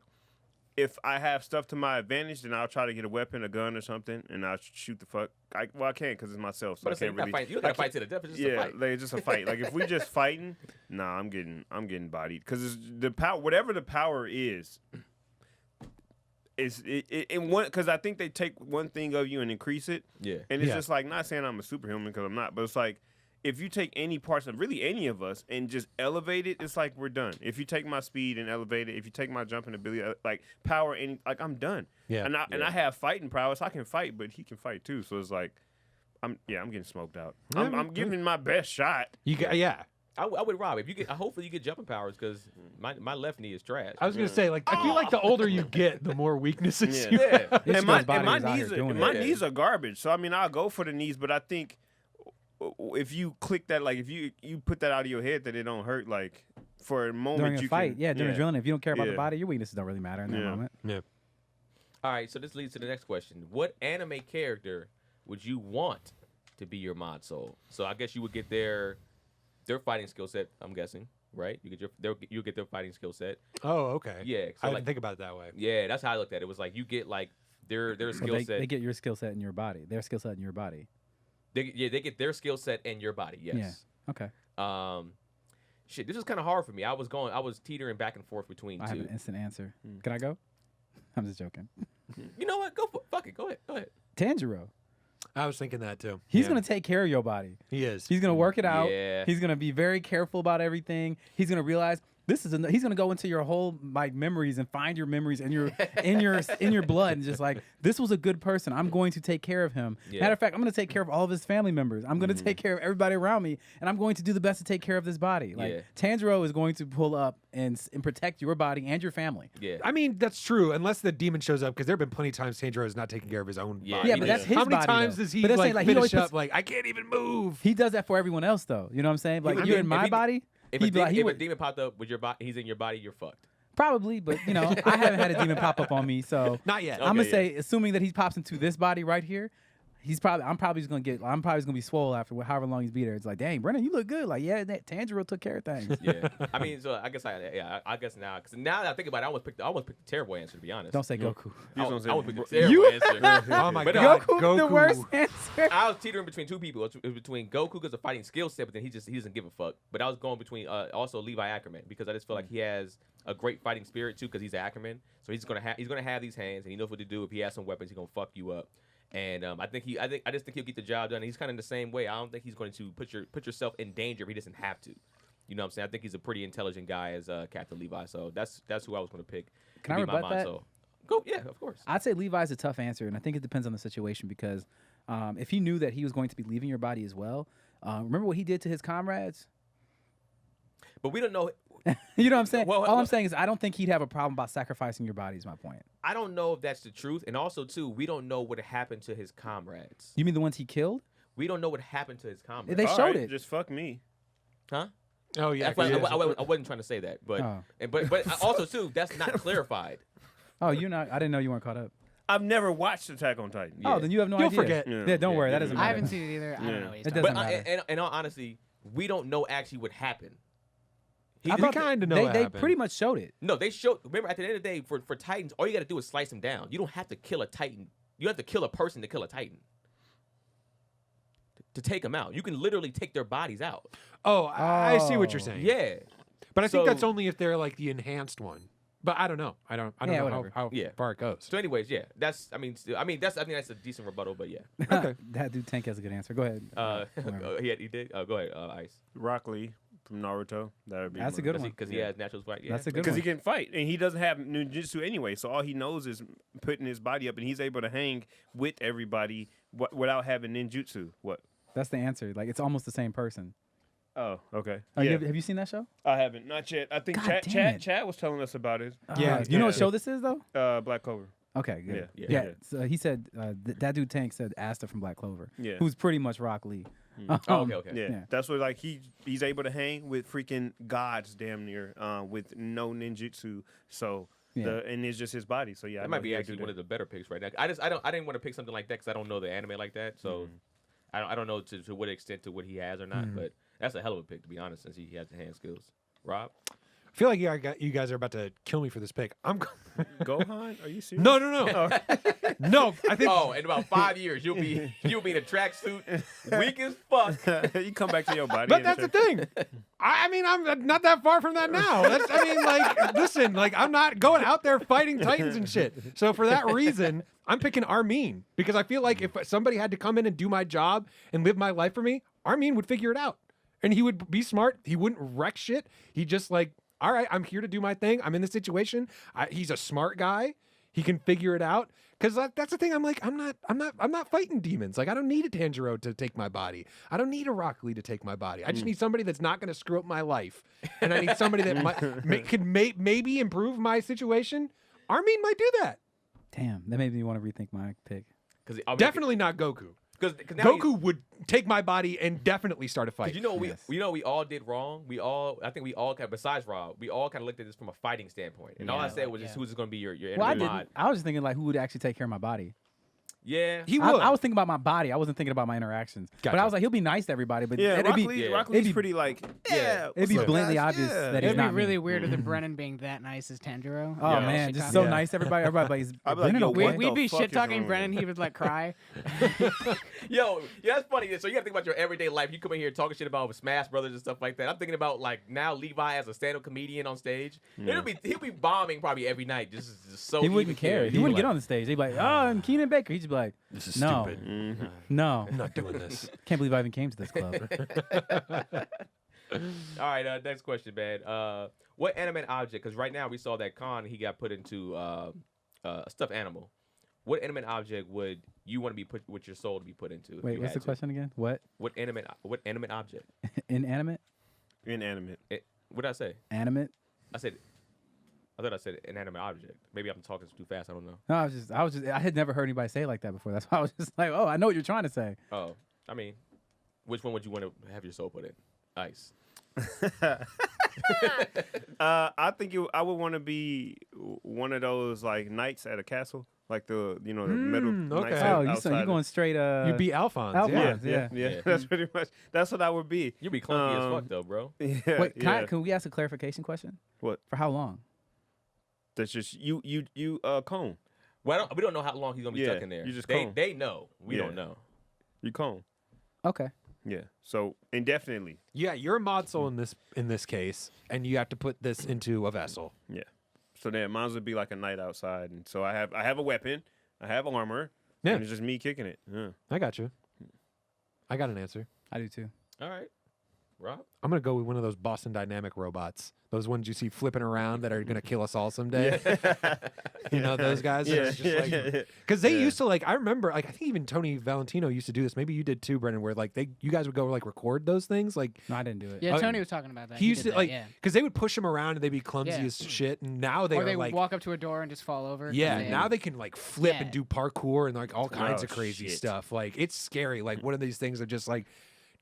if I have stuff to my advantage, then I'll try to get a weapon, a gun, or something, and I'll shoot the fuck. I can't because it's myself, so But I can't really. you gotta fight to the death. It's just a fight. Like it's just a fight. Like if we just fighting, nah, I'm getting bodied because the power, whatever the power is because I think they take one thing of you and increase it. Yeah. And it's Yeah. just like, not saying I'm a superhuman because I'm not, but it's like, if you take any parts of really any of us and just elevate it, it's like we're done. If you take my speed and elevate it, if you take my jumping ability, like power, I'm done. Yeah. And I have fighting prowess. I can fight, but he can fight too. So it's like, I'm getting smoked out. I'm giving my best shot. Yeah. I would Rob. If you get, hopefully you get jumping powers because my left knee is trash. I was gonna say, like, I feel like the older you get, the more weaknesses Yeah. you have. Ichigo's And my body was out knees, here doing my it. knees are garbage. So I mean, I'll go for the knees, but I think if you click that, like if you put that out of your head that it don't hurt, like for a moment During a you fight, can, during adrenaline, if you don't care about the Yeah. body, your weaknesses don't really matter in that Yeah. moment. Yeah. All right, so this leads to the next question. What anime character would you want to be your mod soul? So I guess you would get their fighting skill set, I'm guessing, right? You get their fighting skill set. Oh, okay. Yeah. So I like, didn't think about it that way. yeah, that's how I looked at it. It was like you get like their Well, skill set. they get your skill set in your body. Their skill set in your body. They get their skill set in your body. Yes. Yeah. Okay. Shit, this was kind of hard for me. I was teetering back and forth between I have two. an instant answer. Can I go? I'm just joking. You know what? Go for it. Fuck it. Go ahead. Tanjiro. I was thinking that too. He's Yeah. gonna take care of your body. He is. He's gonna work it out. Yeah. He's gonna be very careful about everything. He's gonna realize he's gonna go into your whole like memories and find your memories in your blood and just like, this was a good person. I'm going to take care of him. Yeah. Matter of fact, I'm gonna take care of all of his family members. I'm gonna take care of everybody around me, and I'm going to do the best to take care of this body. Like Yeah. Tanjiro is going to pull up and protect your body and your family. Yeah. I mean, that's true, unless the demon shows up, because there have been plenty of times Tanjiro is not taking care of his own Yeah, body. Yeah, he but does. that's his How many body, times though. does he But that's like saying, like, he always finish up puts- like, I can't even move? He does that for everyone else, though. You know what I'm saying? Like, I you're mean, in my body. If He'd be like, he a would- demon popped up with your body, he's in your body, you're fucked. Probably, but I haven't had a demon pop up on me, so Not yet. I'm gonna Okay, say, assuming that he pops into this body right here, I'm probably just gonna be swole after however long he's be there. It's like, dang, Brennan, you look good. Like, yeah, that Tanjiro took care of things. Yeah, I mean, so I guess I guess now, because now that I think about it, I almost picked the terrible answer, to be honest. Don't say Goku. I gonna say would pick the terrible answer. Oh my But, god, Goku, the worst answer. I was teetering between two people. It was between Goku because of fighting skill set, but then he doesn't give a fuck. But I was going between also Levi Ackerman, because I just feel like he has a great fighting spirit too, because he's Ackerman. So he's gonna have these hands, and he knows what to do. If he has some weapons, he's gonna fuck you up. And I just think he'll get the job done. He's kind of in the same way. I don't think he's going to put yourself in danger if he doesn't have to. You know what I'm saying? I think he's a pretty intelligent guy as Captain Levi. So that's who I was going to pick. Can I rebut that? So go, yeah, of course. I'd say Levi's a tough answer, and I think it depends on the situation because if he knew that he was going to be leaving your body as well, remember what he did to his comrades? But we don't know. You know what I'm saying? Well, All I'm saying is I don't think he'd have a problem about sacrificing your body is my point. I don't know if that's the truth. And also, too, we don't know what happened to his comrades. You mean the ones he killed? We don't know what happened to his comrades. They All showed right, it. Just fuck me. Huh? Oh yeah, I wasn't trying to say that, but Oh. but also too, that's not clarified. Oh, you're not. I didn't know you weren't caught up. I've never watched Attack on Titan. Oh, then you have no You'll idea. forget. Yeah, don't worry. That doesn't matter. I haven't seen it either. I don't know what he's It talking doesn't about. matter. But in all honesty, we don't know actually what happened. I We thought kind of know they, what they happened. pretty much showed it. No, they showed. Remember, at the end of the day, for Titans, all you got to do is slice them down. You don't have to kill a Titan. You have to kill a person to kill a Titan. To take them out, you can literally take their bodies out. Oh, I see what you're Oh. saying. Yeah, but I think that's So- only if they're like the enhanced one. But I don't know. I don't Yeah, know whatever. how Yeah. far it goes. So, anyways, yeah, I think that's a decent rebuttal, but yeah. Okay. That dude Tank has a good answer. Go ahead. Whatever. He did. Go ahead, Ice. Rock Lee from Naruto. That would be That's a good one. Because he has natural fight. Yeah. That's a good Because one. he can fight, and he doesn't have ninjutsu anyway. So all he knows is putting his body up, and he's able to hang with everybody without having ninjutsu. What? That's the answer. Like it's almost the same person. Oh, okay. Have you seen that show? I haven't, not yet. I think God damn it. Chad was telling us about it. Yeah, You know what yeah. show this is though? Black Clover. Okay, good. Yeah. Yeah. So he said that dude Tank said Asta from Black Clover, Yeah. who's pretty much Rock Lee. Oh, okay. Yeah. Yeah. That's what like he's able to hang with freaking gods damn near with no ninjutsu. So Yeah. and it's just his body. So yeah, I That know might be he actually do one that. of the better picks right now. I didn't want to pick something like that because I don't know the anime like that. So I don't know to what extent to what he has or not. But that's a hell of a pick, to be honest, since he has the hand skills. Rob? I feel like you guys are about to kill me for this pick. I'm Gohan? Are you serious? no. No, I think Oh, in about 5 years, you'll be in a tracksuit, weak as fuck. You come back to your body. But and that's the check- thing. I mean, I'm not that far from that now. Listen, like I'm not going out there fighting titans and shit. So for that reason, I'm picking Armin because I feel like if somebody had to come in and do my job and live my life for me, Armin would figure it out. And he would be smart. He wouldn't wreck shit. He just like, all right, I'm here to do my thing. I'm in this situation. He's a smart guy. He can figure it out. Because that's the thing. I'm like, I'm not fighting demons. Like, I don't need a Tanjiro to take my body. I don't need a Rock Lee to take my body. I just need somebody that's not going to screw up my life. And I need somebody that could maybe improve my situation. Armin might do that. Damn, that made me want to rethink my pick. Definitely not Goku. Because Goku would take my body and definitely start a fight. You know we all did wrong. I think we all besides Rob, we all kind of looked at this from a fighting standpoint. And all I said was just who's going to be your Well, I enemy didn't. mod. I was just thinking like who would actually take care of my body. Yeah. He I would. was thinking about my body. I wasn't thinking about my interactions. But Gotcha. I was like, he'll be nice to everybody. But Yeah, it'd Rock be, Lee, yeah. Rock it'd Lee's be- pretty like, yeah. it'd be what's up, blatantly guys? obvious Yeah. that he's It'd be not me. really weirder than Brennan being that nice as Tanjiro. Oh Yeah. man, just Chicago. so nice to everybody. Everybody's I'd be like, Brennan yo, okay? what We'd the be fuck shit is wrong talking with Brennan. you? He would like cry. Yo, yeah, that's funny. So you got to think about your everyday life. You come in here talking shit about Smash Brothers and stuff like that. I'm thinking about like now Levi as a stand-up comedian on stage. He'll be bombing probably every night. Just so He wouldn't care. He wouldn't get on the stage. He'd be like, "Oh, I'm Keenan Baker." He'd just be like, This is No. stupid. "No, I'm not doing this. can't believe I even came to this club." All right, next question, man. What animate object? Because right now we saw that Khan, he got put into a stuffed animal. What animate object would you want to be put with your soul to be put into? if Wait, you what's had the to? question again? What? What animate object? Inanimate? Inanimate. What did I say? Animate? I thought I said inanimate object. Maybe I'm talking too fast. I don't know. No, I had never heard anybody say it like that before. That's why I was just like, "Oh, I know what you're trying to say." Oh, I mean, which one would you want to have your soul put in? Ice. I think I would want to be one of those like knights at a castle, like the the middle. okay. nice Oh, you outside going straight? You'd be Alphonse. Alphonse. Yeah. Yeah. That's pretty much. That's what I would be. You'd be clunky as fuck though, bro. Yeah, Wait, yeah. can we ask a clarification question? What? For how long? That's just you cone. Well, we don't know how long he's gonna be Yeah, stuck in there. you just they cone. they know. We Yeah. don't know. You cone. Okay. Yeah. So indefinitely. Yeah, you're a mod soul in this case, and you have to put this into a vessel. Yeah. So then mine would be like a night outside, and so I have a weapon, I have armor, Yeah. and it's just me kicking it. Yeah. I got you. I got an answer. I do too. All right, Rob. I'm gonna go with one of those Boston Dynamic robots. Those ones you see flipping around that are gonna kill us all someday. You know those guys. Yeah. Because they Yeah. used to I remember I think even Tony Valentino used to do this. Maybe you did too, Brendan. Where you guys would go record those things. No, I didn't do it. Yeah, Oh, Tony was talking about that. he used did to that, yeah. because they would push him around and they'd be clumsy Yeah. as shit. And now they Or are they like walk up to a door and just fall over. 'cause yeah, they- now they can flip and Yeah. do parkour and all kinds Oh, of crazy shit. stuff. It's scary. One of these things are just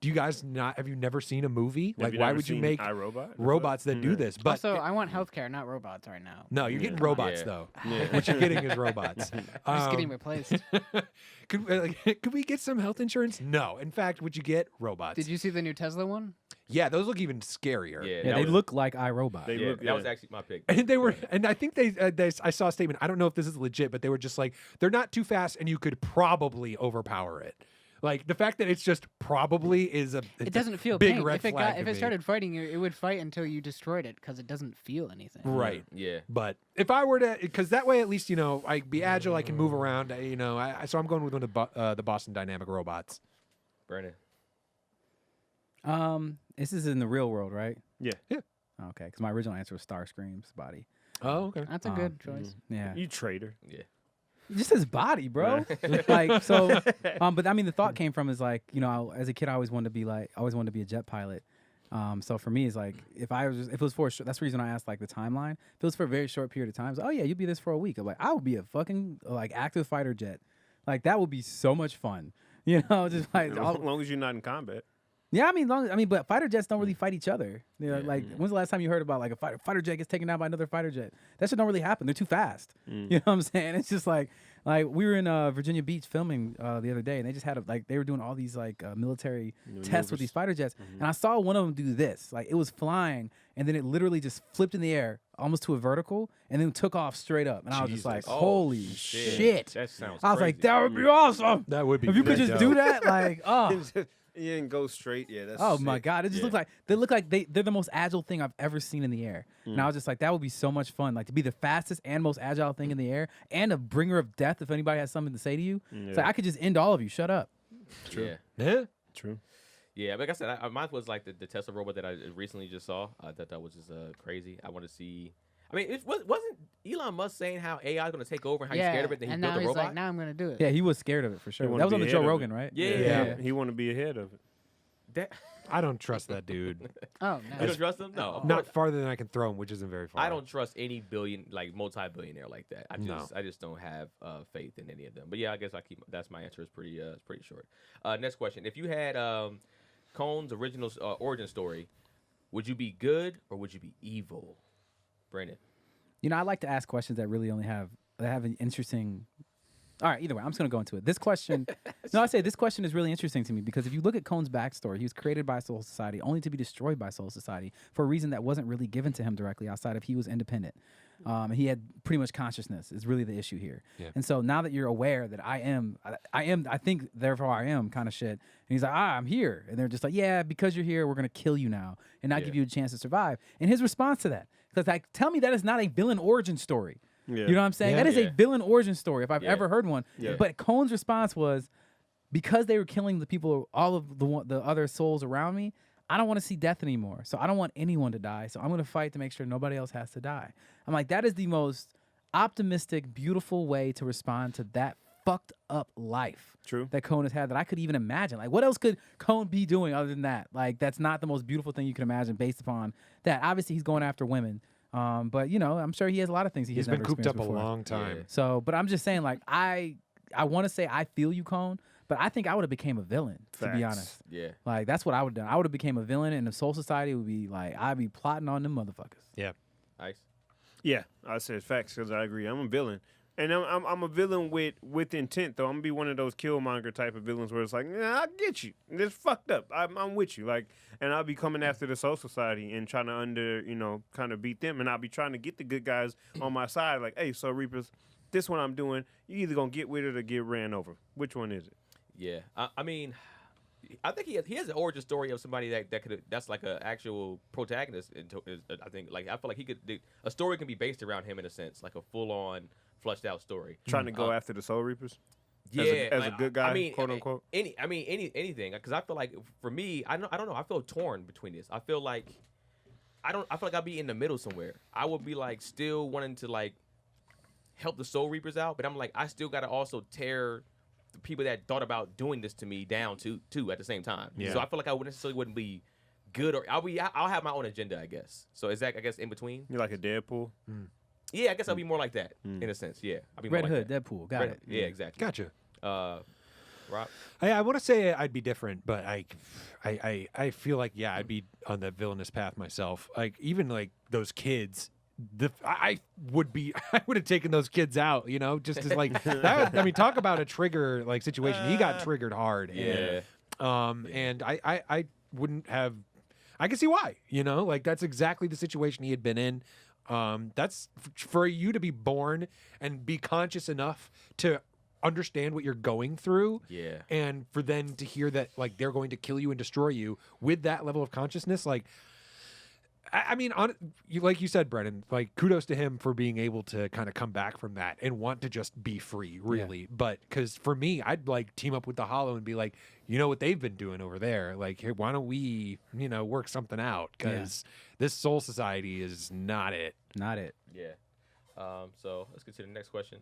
do you guys have you never seen a movie? Have you Why never would you seen make iRobot? robots that do this? But Also, I want healthcare, not robots right now. no, you're getting Yeah. robots Yeah. though. Yeah. What you're getting is robots. I'm just getting replaced. Could we get some health insurance? No. In fact, would you get robots? Did you see the new Tesla one? Yeah, those look even scarier. Yeah, Yeah, that they was- look like iRobot. They Yeah, look- that was yeah. actually my pick. And they were, and I think I saw a statement. I don't know if this is legit, but they were just they're not too fast, and you could probably overpower it. The fact that it's just probably is a It doesn't feel big pain. red If it flag to if it me. started fighting you, it would fight until you destroyed it because it doesn't feel anything. right. Yeah. But if I were to, because that way at least I be agile, I can move around. So I'm going with one of the Boston Dynamic robots. Brandon. This is in the real world, right? Yeah. Okay, because my original answer was Starscream's body. Oh, okay. That's a good choice. Yeah. You traitor. Yeah. Just his body, bro. But I mean, the thought came from is as a kid, I always wanted to be a jet pilot. So for me, it's if it was for that's the reason I asked the timeline. If it was for a very short period of time, oh yeah, you'll be this for a week. I'm I would be a fucking active fighter jet. That would be so much fun. Just As long as you're not in combat. yeah, but fighter jets don't really fight each other. When's the last time you heard about a fighter jet gets taken down by another fighter jet? That shit don't really happen. They're too fast. You know what I'm saying? It's just like we were in Virginia Beach filming the other day, and they just had they were doing all these military tests with these fighter jets, and I saw one of them do this. It was flying, and then it literally just flipped in the air almost to a vertical, and then took off straight up. And I was just like, Oh, holy shit. shit! That sounds I was like, crazy. that would be awesome. That would be. If you could just do that, oh. You didn't go straight. Yeah, that's Oh my sick. god! It just looks like they're the most agile thing I've ever seen in the air. And I was just like, that would be so much fun, to be the fastest and most agile thing in the air, and a bringer of death if anybody has something to say to you. It's I could just end all of you. Shut up. Yeah. Yeah. True. Yeah, like I said, mine was the Tesla robot that I recently just saw. I thought that was just crazy. I want to see. I mean, wasn't Elon Musk saying how AI is going to take over and how he's scared of it? That he and built now a he's robot. like, now I'm gonna do it. Yeah, he was scared of it for sure. wanted That was to on be the Joe ahead of Rogan, it. right? Yeah. He want to be ahead of it. That- I don't trust that dude. Oh you no. don't trust him? No, of Not course. farther than I can throw him, which isn't very far. I don't trust any multi-billionaire like that. No. I just don't have faith in any of them. But yeah, I guess that's my answer. Is pretty short. Next question: if you had Cone's original origin story, would you be good or would you be evil, Brandon? I like to ask questions that really only have an interesting. All right, either way, I'm just going to go into it. This question, this question is really interesting to me because if you look at Cone's backstory, he was created by Soul Society only to be destroyed by Soul Society for a reason that wasn't really given to him directly outside of he was independent. And he had pretty much consciousness is really the issue here. Yeah. And so now that you're aware that I think, therefore I am kind of shit. And he's like, I'm here. And they're just like, yeah, because you're here, we're going to kill you now and not give you a chance to survive. And his response to that, because tell me that is not a villain origin story. Yeah. You know what I'm saying? Yeah. That is Yeah. a villain origin story if I've Yeah. ever heard one. Yeah. But Cone's response was, because they were killing the people, all of the other souls around me, I don't want to see death anymore. So I don't want anyone to die. So I'm going to fight to make sure nobody else has to die. I'm like, that is the most optimistic, beautiful way to respond to that fucked up life True. that Cone has had that I could even imagine. What else could Cone be doing other than that? That's not the most beautiful thing you can imagine based upon that. Obviously, he's going after women. But I'm sure he has a lot of things He's never been cooped up experienced a before. long time. Yeah. So, but I'm just saying, I want to say I feel you, Cone, but I think I would have became a villain, to be Facts. honest. Yeah. That's what I would have done. I would have became a villain, and the Soul Society would be I'd be plotting on them motherfuckers. Yeah. Nice. Yeah, I said facts because I agree. I'm a villain. And I'm a villain with intent though. I'm gonna be one of those Killmonger type of villains where it's like, nah, I get you. It's fucked up. I'm with you. Like, and I'll be coming after the Soul Society and trying to kind of beat them. And I'll be trying to get the good guys on my side. Like, hey, Soul Reapers, this one I'm doing. You either gonna get with it or get ran over. Which one is it? Yeah, I mean, I think he has an origin story of somebody that's like an actual protagonist. I think I feel like a story can be based around him in a sense, like a full on fleshed out story. Trying to go after the Soul Reapers. Yeah, as a good guy, I mean, quote unquote. Anything, because I feel like for me, I don't know. I feel torn between this. I feel like I feel like I'll be in the middle somewhere. I would be like still wanting to like help the Soul Reapers out, but I'm like I still gotta also tear the people that thought about doing this to me down too at the same time. Yeah. So I feel like I wouldn't be good, or I'll have my own agenda, I guess. So is that, I guess, in between? You're like a Deadpool. Yeah, I guess I'll be more like that in a sense. Yeah, I'll be Red more like Hood, that. Deadpool. Got Red- it. Yeah, exactly. Gotcha. Rob. I want to say I'd be different, but I feel like I'd be on the villainous path myself. Like even like those kids, I would have taken those kids out, just as like that. I mean, talk about a trigger like situation. He got triggered hard. Yeah. And I wouldn't have. I can see why. Like that's exactly the situation he had been in. That's for you to be born and be conscious enough to understand what you're going through. Yeah. And for then to hear that like they're going to kill you and destroy you with that level of consciousness, like I mean, like you said, Brennan, like kudos to him for being able to kind of come back from that and want to just be free, really. Yeah. But because for me, I'd like team up with the Hollow and be like, what they've been doing over there. Like, hey, why don't we, work something out? Because this Soul Society is not it. Not it. Yeah. So let's get to the next question.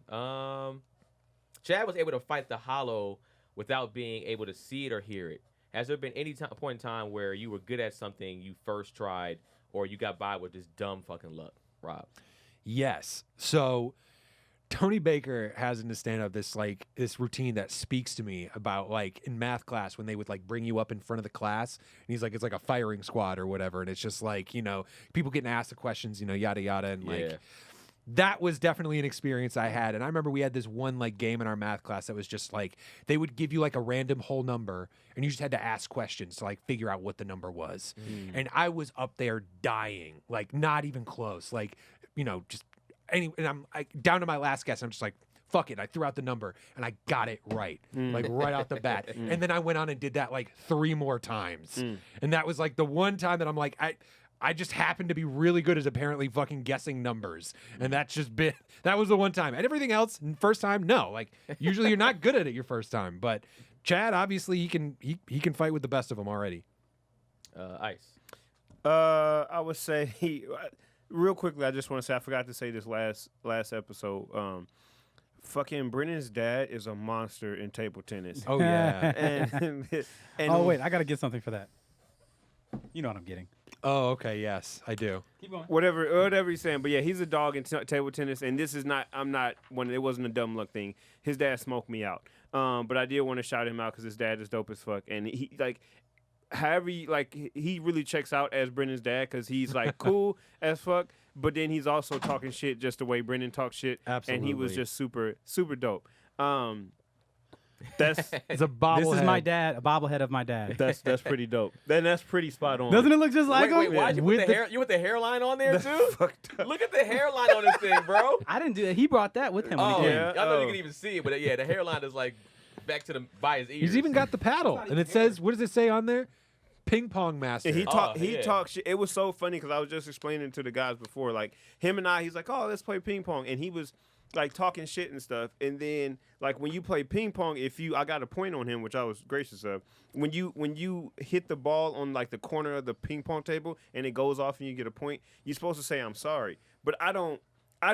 Chad was able to fight the Hollow without being able to see it or hear it. Has there been any point in time where you were good at something you first tried, or you got by with this dumb fucking luck, Rob? Yes. So Tony Baker has in his stand-up this routine that speaks to me about like in math class when they would like bring you up in front of the class and he's like, it's like a firing squad or whatever. And it's just like, people getting asked the questions, yada, yada. And like, that was definitely an experience I had. And I remember we had this one like game in our math class that was just like, they would give you like a random whole number and you just had to ask questions to like figure out what the number was. And I was up there dying, like not even close. Like, just and I'm down to my last guess. I'm just like, fuck it. I threw out the number and I got it right, like right out the bat. And then I went on and did that like 3 more times. And that was like the one time that I'm like, I just happened to be really good at apparently fucking guessing numbers. And that was the one time. And everything else, first time, no. Like, usually you're not good at it your first time. But Chad, obviously, he can fight with the best of them already. Ice. I would say, real quickly, I just want to say, I forgot to say this last episode. Fucking Brennan's dad is a monster in table tennis. Oh, yeah. and oh, wait, I got to get something for that. You know what I'm getting. Oh, okay. Yes, I do. Keep going. Whatever he's saying, but yeah, he's a dog in table tennis, and this is not. It wasn't a dumb luck thing. His dad smoked me out, but I did want to shout him out because his dad is dope as fuck, and he like, however, he really checks out as Brennan's dad because he's like cool as fuck, but then he's also talking shit just the way Brennan talks shit, absolutely, and he was just super dope. It's a bobblehead. This is my dad, a bobblehead of my dad. That's pretty dope. Then that's pretty spot on. Doesn't it look just like him? Wait, why'd you put the hairline on there too? Look at the hairline on this thing, bro. I didn't do that. He brought that with him. Oh, when he yeah. I thought you could even see it, but yeah, the hairline is like back to by his ears. He's even got the paddle, and it says, what does it say on there? Ping pong master. And he talked shit. It was so funny because I was just explaining to the guys before, like him and he's like, oh, let's play ping pong, and he was like talking shit and stuff. And then like when you play ping pong, I got a point on him, which I was gracious of. When you hit the ball on like the corner of the ping pong table and it goes off and you get a point, you're supposed to say I'm sorry. But I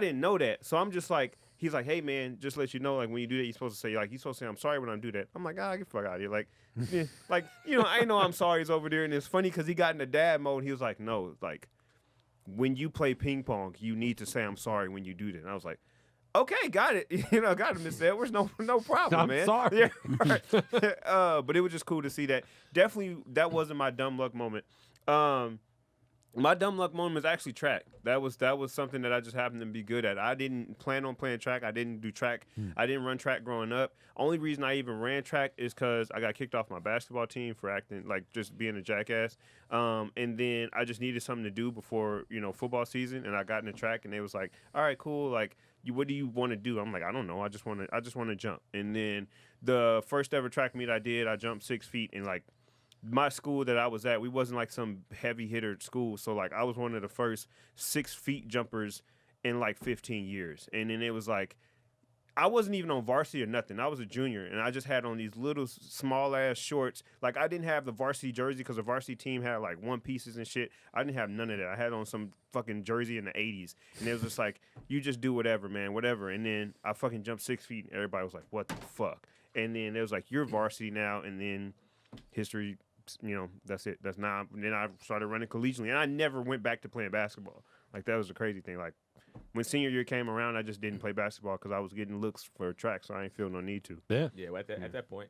didn't know that, so I'm just like. He's like, hey man, just let you know, like when you do that, you're supposed to say I'm sorry when I do that. I'm like, get the fuck out of here, like, yeah, like I ain't know I'm sorry is over there, and it's funny because he got into dad mode. He was like, no, like when you play ping pong, you need to say I'm sorry when you do that. And I was like, okay, got it, got it, Mr. Edwards, no problem, I'm man. sorry. Yeah, right. But it was just cool to see that. Definitely, that wasn't my dumb luck moment. My dumb luck moment is actually track. That was something that I just happened to be good at. I didn't plan on playing track. I didn't do track. I didn't run track growing up. Only reason I even ran track is because I got kicked off my basketball team for acting like just being a jackass. And then I just needed something to do before football season, and I got into track, and they was like, "All right, cool. Like, what do you want to do?" I'm like, "I don't know. I just want to jump." And then the first ever track meet I did, I jumped 6 feet, and like. My school that I was at, we wasn't like some heavy hitter school. So like I was one of the first 6 feet jumpers in like 15 years. And then it was like, I wasn't even on varsity or nothing. I was a junior and I just had on these little small ass shorts. Like I didn't have the varsity jersey because the varsity team had like one pieces and shit. I didn't have none of that. I had on some fucking jersey in the 80s. And it was just like, you just do whatever, man, whatever. And then I fucking jumped 6 feet and everybody was like, what the fuck? And then it was like, you're varsity now. And then history, that's it. That's not. Then I started running collegiately, and I never went back to playing basketball. Like that was the crazy thing. Like when senior year came around, I just didn't play basketball because I was getting looks for track, so I ain't feel no need to. Yeah. Yeah, well, at that point,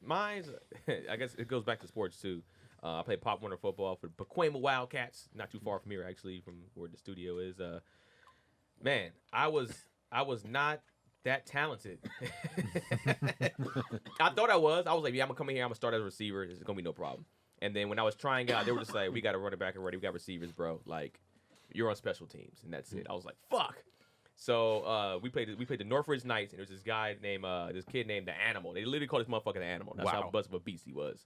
mine's. I guess it goes back to sports too. I played Pop Warner football for the Pacoima Wildcats, not too far from here actually, from where the studio is. Man, I was not that talented. I thought I was. I was like, yeah, I'm gonna come in here. I'm gonna start as a receiver. It's gonna be no problem. And then when I was trying out, they were just like, we got a running back already. We got receivers, bro. Like, you're on special teams, and that's it. I was like, fuck. So we played the Northridge Knights, and there was this guy named this kid named the Animal. They literally called this motherfucker the Animal. That's how buzz of a beast he was.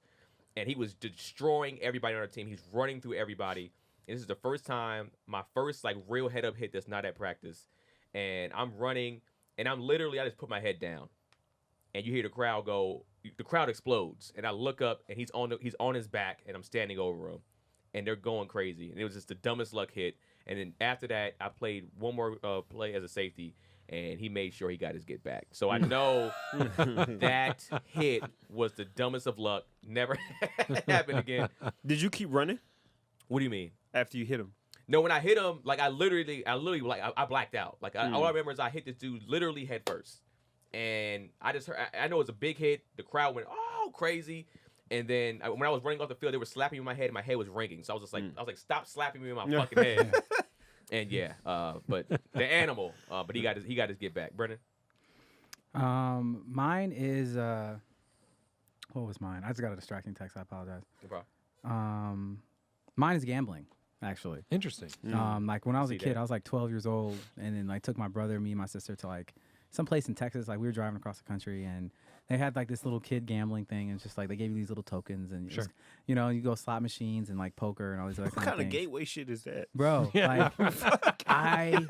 And he was destroying everybody on our team. He's running through everybody. And this is the first time, my first like real head up hit that's not at practice. And I'm running. And I'm literally, I just put my head down, and you hear the crowd go. The crowd explodes, and I look up, and he's on his back, and I'm standing over him, and they're going crazy. And it was just the dumbest luck hit. And then after that, I played one more play as a safety, and he made sure he got his get back. So I know that hit was the dumbest of luck. Never happened again. Did you keep running What do you mean? after you hit him? No, when I hit him, like I literally like I blacked out. Like all I remember is I hit this dude literally head first, and I just heard. I know it was a big hit. The crowd went crazy, and then when I was running off the field, they were slapping me in my head, and my head was ringing. So I was like, stop slapping me in my fucking head. And yeah, but the Animal, but he got his get back. Brennan. Mine is what was mine? I just got a distracting text. I apologize. No problem. Mine is gambling. Actually, Interesting. like when I was a See kid, that. I was like 12 years old, and then like took my brother, me, and my sister to like some place in Texas. Like we were driving across the country, and they had like this little kid gambling thing, and it's just like they gave you these little tokens, and Sure. you go slot machines and like poker and all these other What kind kind of things. gateway shit is that? Bro, like I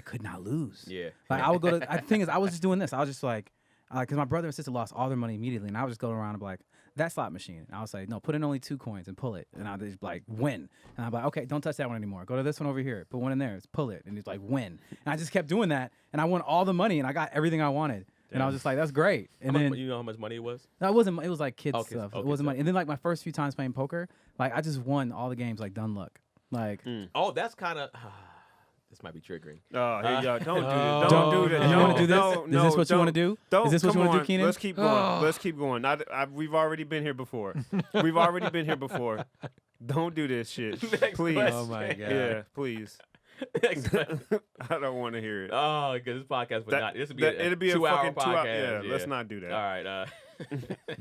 could not lose. Yeah. Like I would go to. The thing is, I was just doing this. I was just like, because my brother and sister lost all their money immediately, and I was just going around and be like, that slot machine. And I was like, no, put in only 2 coins and pull it, and I just like win. And I'm like, okay, don't touch that one anymore. Go to this one over here. Put one in there. Just pull it, and it's like win. And I just kept doing that, and I won all the money, and I got everything I wanted. And I was just like, that's great. And then You know how much money it was? no, it wasn't. It was like kids Okay, stuff. okay, It wasn't stuff. money. And then like my first few times playing poker, like I just won all the games like done luck. Like Oh, that's kind of. This might be triggering. Oh, here y'all. Don't do Oh. this. Don't do this. You want to do this? No, Is this what you want to do? Don't. Is this what Come you want to on. do, Keenan? Let's keep going. Let's keep going. We've already been here before. We've already been here before. Don't do this shit. Next Please. question. Oh my god. Yeah, please. Next question. I don't want to hear it. Oh, because this podcast would not. This would be It'll be a 2-hour fucking podcast. 2 hour. Yeah, let's not do that. All right.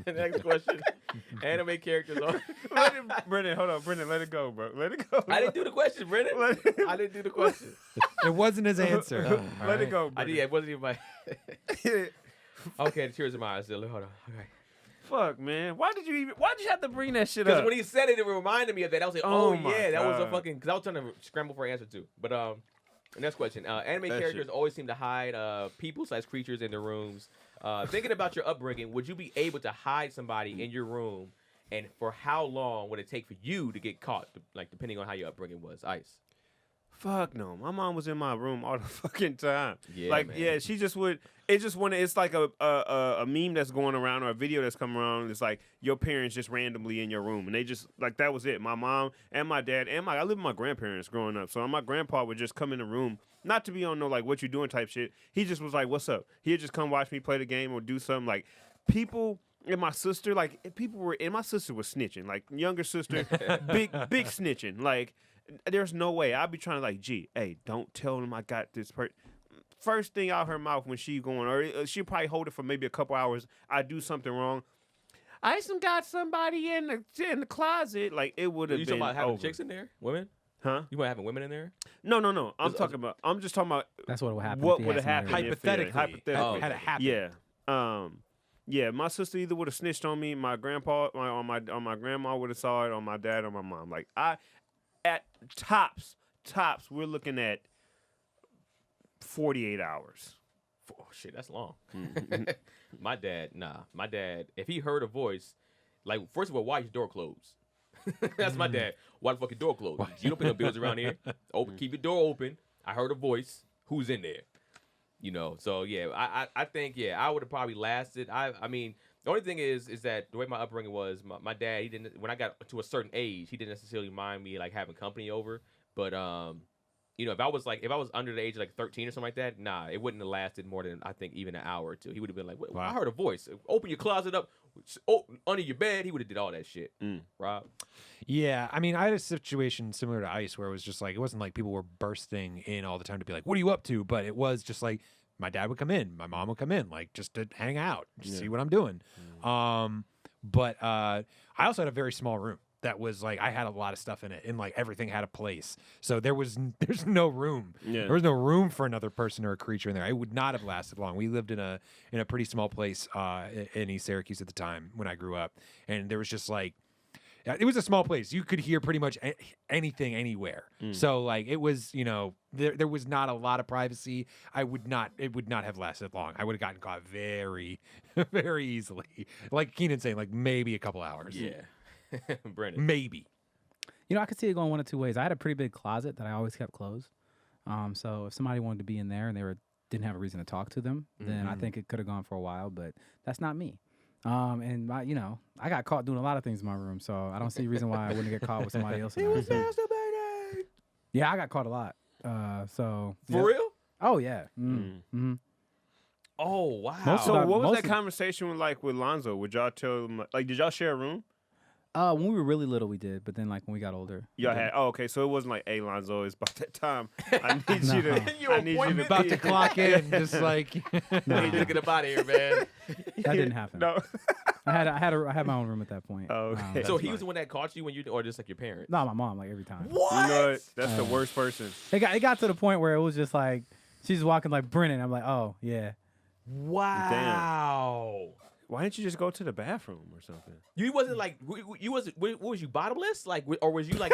Next question. Anime characters. Let it, Brennan, hold on. Brennan, let it go, bro. Let it go. I didn't do the question, Brennan. Let it- I didn't do the question. It wasn't his answer. All Let it right. go, I Brennan. did. It wasn't even my. Okay, the tears in my eyes. Hold on. Okay. Fuck, man. Why'd you have to bring that shit Because up? when he said it, it reminded me of that. I was like, Oh oh, my yeah, that was a God. fucking. Because I was trying to scramble for an answer too. But next question. Anime That characters shit. always seem to hide people/creatures in their rooms. Thinking about your upbringing, would you be able to hide somebody in your room? And for how long would it take for you to get caught? Like depending on how your upbringing was. Ice. Fuck no. My mom was in my room all the fucking time. Yeah, like, man. yeah, she just would. It just wanted. It's like a meme that's going around or a video that's coming around. It's like your parents just randomly in your room, and they just like that was it. My mom and my dad and I lived with my grandparents growing up, so my grandpa would just come in the room, not to be on no like what you doing type shit. He just was like, "What's up?" He'd just come watch me play the game or do something. Like people and my sister, like people were, and my sister was snitching, like younger sister, big snitching. Like there's no way I'd be trying to like, gee, hey, don't tell them I got this person. First thing out her mouth when she going, or she'll probably hold it for maybe a couple hours. I do something wrong. I just got somebody in the closet. Like it would have been. You talking about having over. chicks in there, women? Huh? You want having women in there? No. I'm just talking about That's what would happen. what if he would had have somebody happened else. Hypothetically, Oh, had it happened. Yeah. Yeah, my sister either would have snitched on me, my grandpa, on my grandma would have saw it, on my dad or my mom. Like at tops, we're looking at 48 hours. Oh shit, that's long. My dad, if he heard a voice, like first of all, why is your door closed? That's my dad. Why the fuck your door closed? You don't pay no bills around here. Keep your door open. I heard a voice. Who's in there? You know. So yeah, I think I would have probably lasted. I mean, the only thing is that the way my upbringing was, my dad, he didn't. When I got to a certain age, he didn't necessarily mind me like having company over. But you know, if I was under the age of like 13 or something like that, nah, it wouldn't have lasted more than I think even an hour or two. He would have been like, Wow. I heard a voice. Open your closet up. Under your bed. He would have did all that shit. Rob. Yeah, I mean, I had a situation similar to Ice where it was just like, it wasn't like people were bursting in all the time to be like, what are you up to? But it was just like, my dad would come in, my mom would come in, like just to hang out, just see what I'm doing. But I also had a very small room that was like, I had a lot of stuff in it and like everything had a place. So there's no room. Yeah. There was no room for another person or a creature in there. I would not have lasted long. We lived in a pretty small place in East Syracuse at the time when I grew up. And there was just like, it was a small place. You could hear pretty much anything anywhere. So like it was, you know, there was not a lot of privacy. It would not have lasted long. I would have gotten caught very, very easily. Like Keenan's saying, like maybe a couple hours. Yeah. Brandon. Maybe. You know, I could see it going one of two ways. I had a pretty big closet that I always kept closed. So if somebody wanted to be in there and didn't have a reason to talk to them, then I think it could have gone for a while. But that's not me. And I got caught doing a lot of things in my room, so I don't see a reason why I wouldn't get caught with somebody else. He was masturbating. Yeah, I got caught a lot. For real? Oh yeah. Mm-hmm. Oh wow. So what was most that of- conversation like with Lonzo? Would y'all tell him, like, did y'all share a room? When we were really little, we did, but then like when we got older, we Y'all didn't. had okay, so it wasn't like, hey Lonzo, it's about that time. I need you to Your I need you to appointment? About be- to clock in, just like Hey, just get up out of here, man. That didn't happen. No. I had my own room at that point. Oh, okay. So That's he fine. was the one that caught you when you, or just like your parents? No, my mom, like every time. What? You know what? That's the worst person. It got to the point where it was just like she's walking like Brennan. I'm like, oh yeah. Wow. Why didn't you just go to the bathroom or something? You wasn't like you wasn't. What was you bottomless? Like, or was you like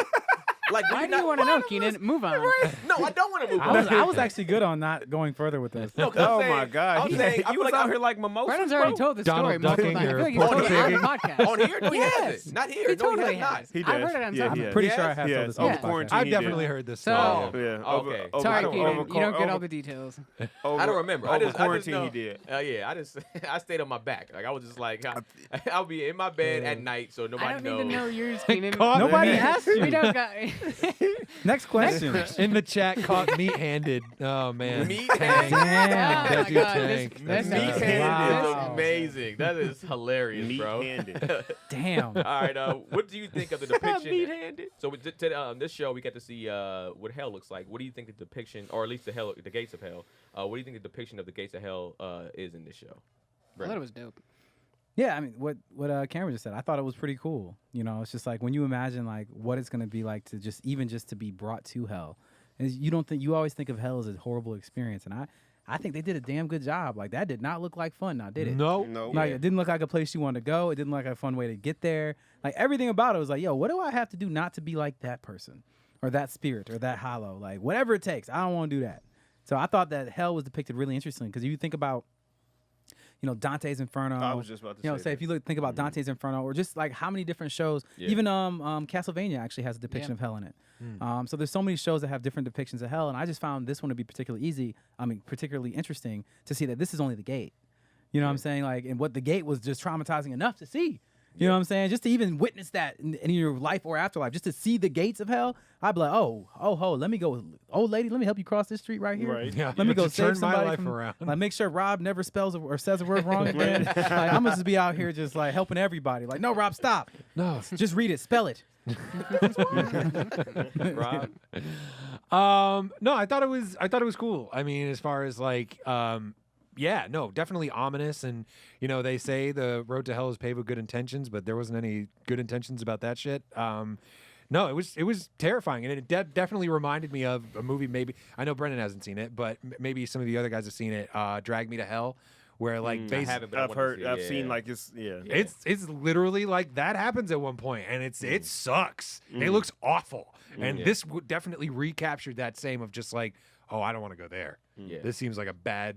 like? were Why do not you want to know, bottomless? Keenan? Move on. No, I don't want to move I was on. I was actually good on not going further with this. No, 'cause I'm Oh saying- my God! I'm saying, I you feel was like out here like mimosas, Brennan's bro? already told the Donald story multiple ducking times. I or feel like he's told it on the pork podcast. on here? No, he Yes. hasn't. Not here. He No, he totally has not. has. He I've does. heard it on Yeah, something. he I'm pretty sure I Yes. have told this. Over Yeah. quarantine. I've he definitely did. heard this So- story. Yeah. Okay. Sorry, over- Keenan. over- You don't get over- all the details. I don't remember. I Over just quarantine, know. he did. Yeah, I stayed on my back. Like I was just like, I'll be in my bed at night, so nobody I don't knows. need to know yours, Keenan. Caught Nobody me- has We to. don't got. Next question. in the chat caught meat-handed. Oh man. Meat-handed. Damn. Oh That my dude God, tanked. this- That's this- Meat-handed Wow. is amazing. That is hilarious, bro. Meat-handed. Damn. All right, what do you think of the depiction? Meat-handed. So with this show, we get to see what hell looks like. What do you think the depiction, or at least the gates of hell? What do you think the depiction of the gates of hell is in this show? I thought it was dope. Yeah, I mean, what Cameron just said, I thought it was pretty cool. You know, it's just like when you imagine like what it's gonna be like to just to be brought to hell, and you always think of hell as a horrible experience, and I think they did a damn good job. Like that did not look like fun, now did it? No. No. Like it didn't look like a place you wanted to go. It didn't look like a fun way to get there. Like everything about it was like, yo, what do I have to do not to be like that person, or that spirit, or that hollow? Like whatever it takes, I don't want to do that. So I thought that hell was depicted really interestingly because if you think about, Dante's Inferno. I was just about to say say that. if you think about Dante's Inferno, or just like how many different shows, Yeah. even Castlevania actually has a depiction Yeah. of hell in it. So there's so many shows that have different depictions of hell, and I just found this one to be particularly interesting to see that this is only the gate. You know what I'm saying? Like, and what the gate was just traumatizing enough to see. You know what I'm saying? Just to even witness that in your life or afterlife, just to see the gates of hell, I'd be like, let me go, old lady, let me help you cross this street right here. Right. Yeah, Let me go to save turn my somebody life from, around. Like, make sure Rob never spells or says a word wrong again. Like, I'm gonna just be out here just like helping everybody. Like, no, Rob, stop. No. Just read it, spell it. Rob? No, I thought it was cool. I mean, as far as like, yeah, no, definitely ominous. And you know, they say the road to hell is paved with good intentions, but there wasn't any good intentions about that shit. No, it was terrifying, and it definitely reminded me of a movie. Maybe I know Brendan hasn't seen it, but maybe some of the other guys have seen it. Drag Me to Hell, where like I basically. haven't, but I I've wanna heard, see it, I've yeah. seen like it's yeah. It's literally like that happens at one point, and it sucks. It looks awful, and this definitely recaptured that same of just like, oh, I don't want to go there. Yeah. This seems like a bad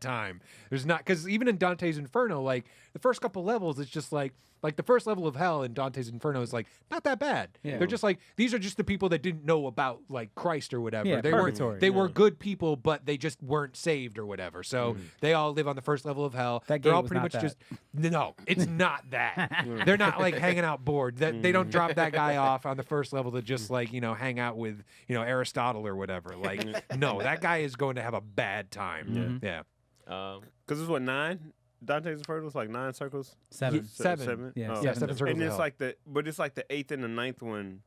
time. There's not, because even in Dante's Inferno, like the first couple levels, it's just like the first level of hell in Dante's Inferno is like not that bad. Yeah. They're just like, these are just the people that didn't know about like Christ or whatever. Yeah, they purgatory. were good people, but they just weren't saved or whatever. So they all live on the first level of hell. That They're gate all was pretty not much that. just no, it's not that. They're not like hanging out bored. That they don't drop that guy off on the first level to just like, you know, hang out with, you know, Aristotle or whatever. Like, no, that guy is going to have a bad time. Yeah. Because it's what 9. Dante's Inferno is like 9 circles. 7. Seven. Yeah, Oh. Yeah, 7 circles And of it's hell. like it's like the 8th and the 9th one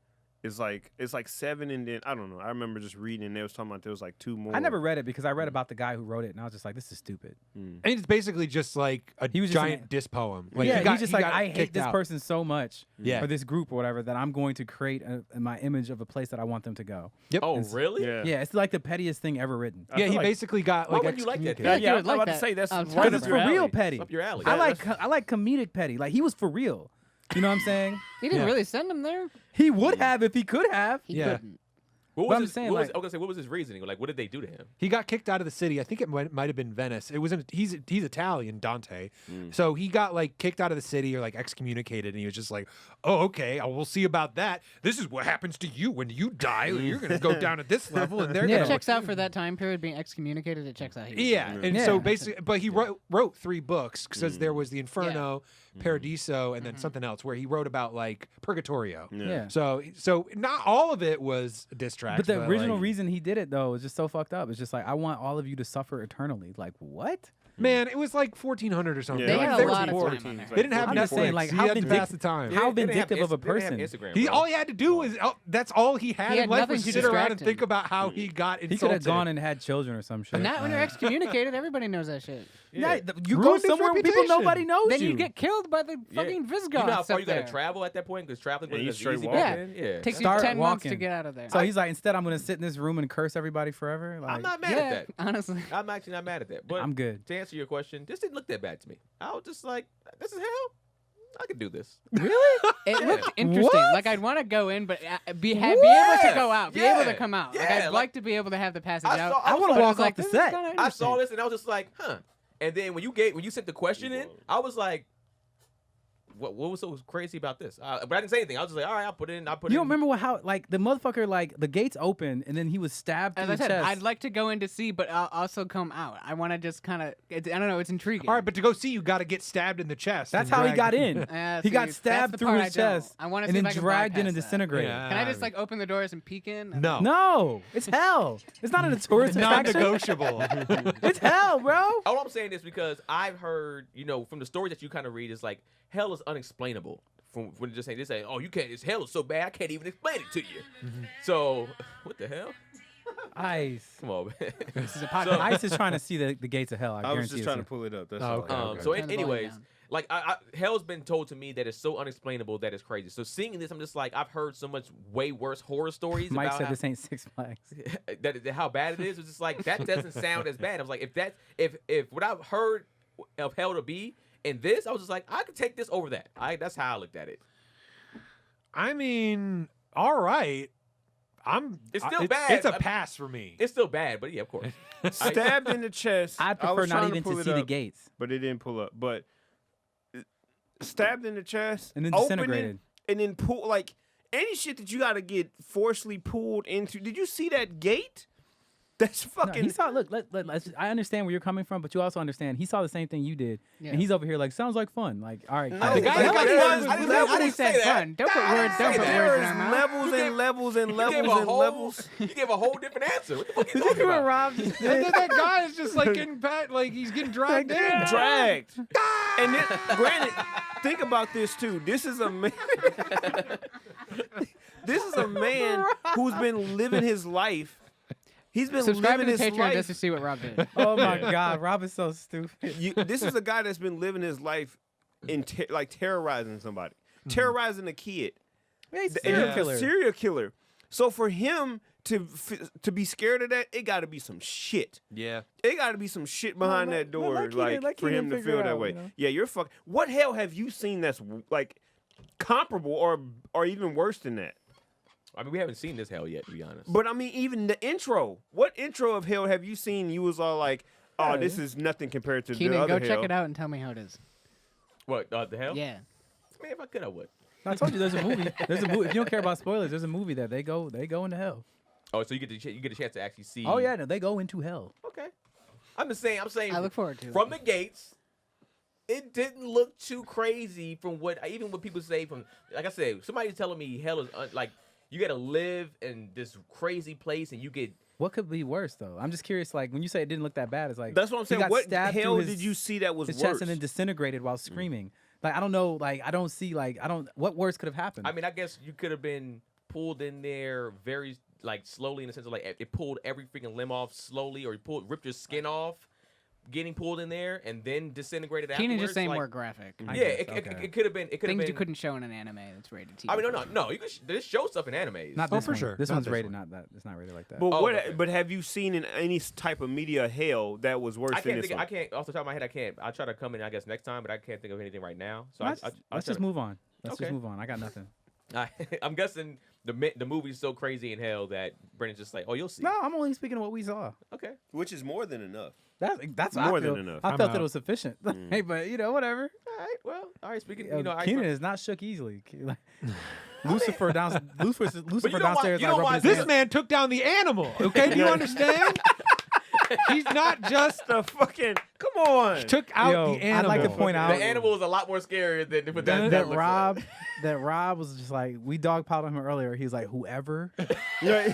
is like it's like 7, and then I don't know. I remember just reading and they was talking about there was like 2 more. I never read it because I read about the guy who wrote it, and I was just like, this is stupid. And it's basically just like a He was just giant an- diss poem. Like, yeah, he's just like, got I hate kicked this out. person so much, Yeah. or this group or whatever, that I'm going to create my image of a place that I want them to go. Yep. Oh, really? Yeah. Yeah, it's like the pettiest thing ever written. I Yeah, feel he like- basically got Why like wouldn't you like that? excommunicated. Yeah, Yeah, you I was would like about to that. say that's I was right trying Because up it's your for real alley. petty. Up your alley. I like comedic petty. Like, he was for real. You know what I'm saying? He didn't Yeah. really send him there. He would have if he could have. He Yeah. couldn't. What But was I'm his, saying, what was, like- I was gonna say, what was his reasoning? Like, what did they do to him? He got kicked out of the city. I think it might have been Venice. It wasn't. He's Italian, Dante. So he got like kicked out of the city or like excommunicated, and he was just like, "Oh, okay, we'll see about that. This is what happens to you when you die. You're gonna go down at this level, and they're Yeah. It gonna." checks out for that time period being excommunicated. It checks out. Yeah, and Yeah. so basically, but he wrote 3 books because there was the Inferno, Mm. Paradiso, and then something else where he wrote about like Purgatorio. Yeah. So not all of it was diss tracks. But the original like, reason he did it, though, is just so fucked up. It's just like, I want all of you to suffer eternally. Like, what? man, it was like 1400 or something. Yeah. They Like, had they a were lot of bored. time on that. They didn't have I'm Netflix. just saying, like, he how had to pass vindictive- the time. How They didn't have vindictive of a they didn't have person. Instagram, He bro. all he had to do was that's all he had He in had life nothing was to sit around distract and him. think about how he got insulted. He could have gone and had children or some shit. And that when you're excommunicated, everybody knows that shit. Yeah, you go Ruined his somewhere where people reputation. nobody knows Then you. you get killed by the Yeah. fucking You know Visigoths how far up you gotta there. travel at that point? Because traveling Yeah, wasn't you as straight easy walking. back then. Yeah. Takes you Start 10 months to walking. get out of there. So he's like, instead, I'm going to sit in this room and curse everybody forever. Like, I'm not mad yeah, at that. honestly. I'm actually not mad at that. But I'm good. to answer your question, this didn't look that bad to me. I was just like, this is hell. I could do this. Really? It Yeah. looked interesting. What? Like, I'd want to go in, but be able to go out, be able to Yeah. come out. Like, Yeah, I'd like- like to be able to have the passage I out. saw- I I want was to like- walk like, off the this is set. kinda I interesting. saw this and I was just like, huh. And then when you sent the question in, I was like, what was so crazy about this? But I didn't say anything. I was just like, all right, I'll put it in. You don't remember how, like, the motherfucker, like, the gates open and then he was stabbed As through I the said, chest. I'd like to go in to see, but I'll also come out. I want to just kind of, I don't know, it's intriguing. All right, but to go see, you got to get stabbed in the chest. That's and how he dragged- got in. See, He got that's stabbed the through part his I don't. chest I want to and see then if I can dragged in and bypass that. disintegrated. Yeah. Can I just, like, open the doors and peek in? No. No, it's hell. It's not a tourist attraction. Non-negotiable. It's hell, bro. All I'm saying is because I've heard, from the stories that you kind of read, is like hell is unexplainable. From when just saying, oh, you can't. It's hell is so bad, I can't even explain it to you. So what the hell? Ice. Come on, man. This is a podcast. Ice is trying to see the gates of hell. I I guarantee was just it's trying him. to pull it up. That's Oh, all. okay. So, Turn the volume anyways, down. like hell's been told to me that it's so unexplainable that it's crazy. So seeing this, I'm just like, I've heard so much way worse horror stories Mike about said how, this ain't Six Flags. that how bad it is. It's just like that doesn't sound as bad. I was like, if what I've heard of hell to be in this, I was just like, I could take this over that. That's how I looked at it. I mean, all right. It's still bad. It's a I mean, pass for me. It's still bad, but yeah, of course. Stabbed in the chest. I'd I prefer was not trying even pull to it see the up, gates. but it didn't pull up. But stabbed in the chest And then open it, disintegrated. and then pull like any shit that you got to get forcibly pulled into. Did you see that gate? That's No, fucking. he saw. Look, I understand where you're coming from, but you also understand he saw the same thing you did, Yeah. and he's over here like, sounds like fun. Like, all right, No, I think the I- guy I- got I didn't say say that. fun. Don't put words. Don't put There words in is our mouth. levels and levels and You gave levels a and whole, levels. you gave a whole different answer. What the fuck are you Did you talking hear what about? Rob just And then did? that guy is just like getting like he's getting dragged in. Dragged. And then, granted, think about this too. This is a man. This is a man who's been living his life. He's been Subscribe to living the his Patreon life. just to see what Rob did. Oh my God, Rob is so stupid. This is a guy that's been living his life in like terrorizing somebody, terrorizing a kid. Yeah, he's a And serial he's killer. a serial killer. So for him to be scared of that, it got to be some shit. Yeah. It got to be some shit behind let- that door, let Keenan- let for him Keenan to figure feel it that out, way. you know? Yeah, you're fuck. What hell have you seen that's like comparable or even worse than that? I mean, we haven't seen this hell yet, to be honest. But I mean, even the intro. What intro of hell have you seen? You was all like, "Oh, Yeah. this is nothing compared to the Keenan, other go hell." check it out and tell me how it is. What the hell? Yeah. Man, if I could, I would. I told you there's a movie. There's a movie. If you don't care about spoilers, there's a movie that they go into hell. Oh, so you get a chance to actually see. Oh yeah, no, they go into hell. Okay. I'm saying. I look forward to it. from the gates. It didn't look too crazy from what people say. From like I said, somebody's telling me hell is like you got to live in this crazy place and you get. What could be worse though? I'm just curious. Like when you say it didn't look that bad, it's like That's what I'm he saying. got What stabbed hell through did you see that was his worse? chest and then disintegrated while screaming? Like I don't know. Like I don't see. Like I don't. What worse could have happened? I mean, I guess you could have been pulled in there very like slowly in the sense of like it pulled every freaking limb off slowly, or ripped your skin off, getting pulled in there and then disintegrated Keenan afterwards. just saying like, more graphic. I Yeah, guess, it okay. could have been. It could have Things been. you couldn't show in an anime that's rated T. I mean, no. You can this show stuff in animes. not Oh, this for one. sure. This Not one's this rated one. not that. It's not rated like that. But Oh, what? okay. But have you seen in any type of media hell that was worse I than can't this think. one? I can't off the top of my head. I can't. I'll try to come in. I guess next time, but I can't think of anything right now. So let's I'll let's try just to- move on. Let's Okay. just move on. I got nothing. I'm guessing the movie's so crazy in hell that Brennan's just like, oh, you'll see. No, I'm only speaking of what we saw. Okay. Which is more than enough. That's More I than feel. enough. I I'm felt out. that it was sufficient. Hey, but whatever. All right. Well. All right. Speaking. Keenan is not shook easily. Like, Lucifer Lucifer know why- downstairs. you like know why rubbing his This hands. man took down the animal. Okay, do you understand? He's not just The fucking come on. took out Yo, the animal. I'd like to point The out animal is a lot more scarier than what that that looks Rob like. that Rob was just like we dogpiled on him earlier. He was like, whoever Yeah.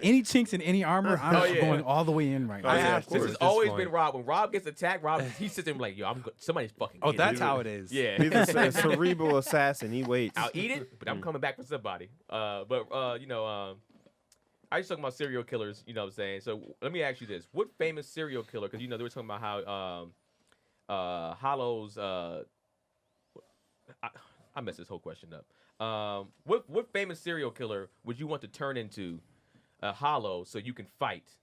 any chinks in any armor, I'm Oh, yeah. going all the way in right now. Oh, Yeah, yeah, of this course, has at this always point. been Rob. When Rob gets attacked, he sits there and be like, yo, somebody's fucking. Oh, getting that's me. how it is. Yeah. He's a cerebral assassin. He waits. I'll eat it, but I'm coming back for somebody. I was talking about serial killers, you know what I'm saying? So let me ask you this. What famous serial killer, because, they were talking about how Hollow's, I messed this whole question up. What famous serial killer would you want to turn into a Hollow so you can fight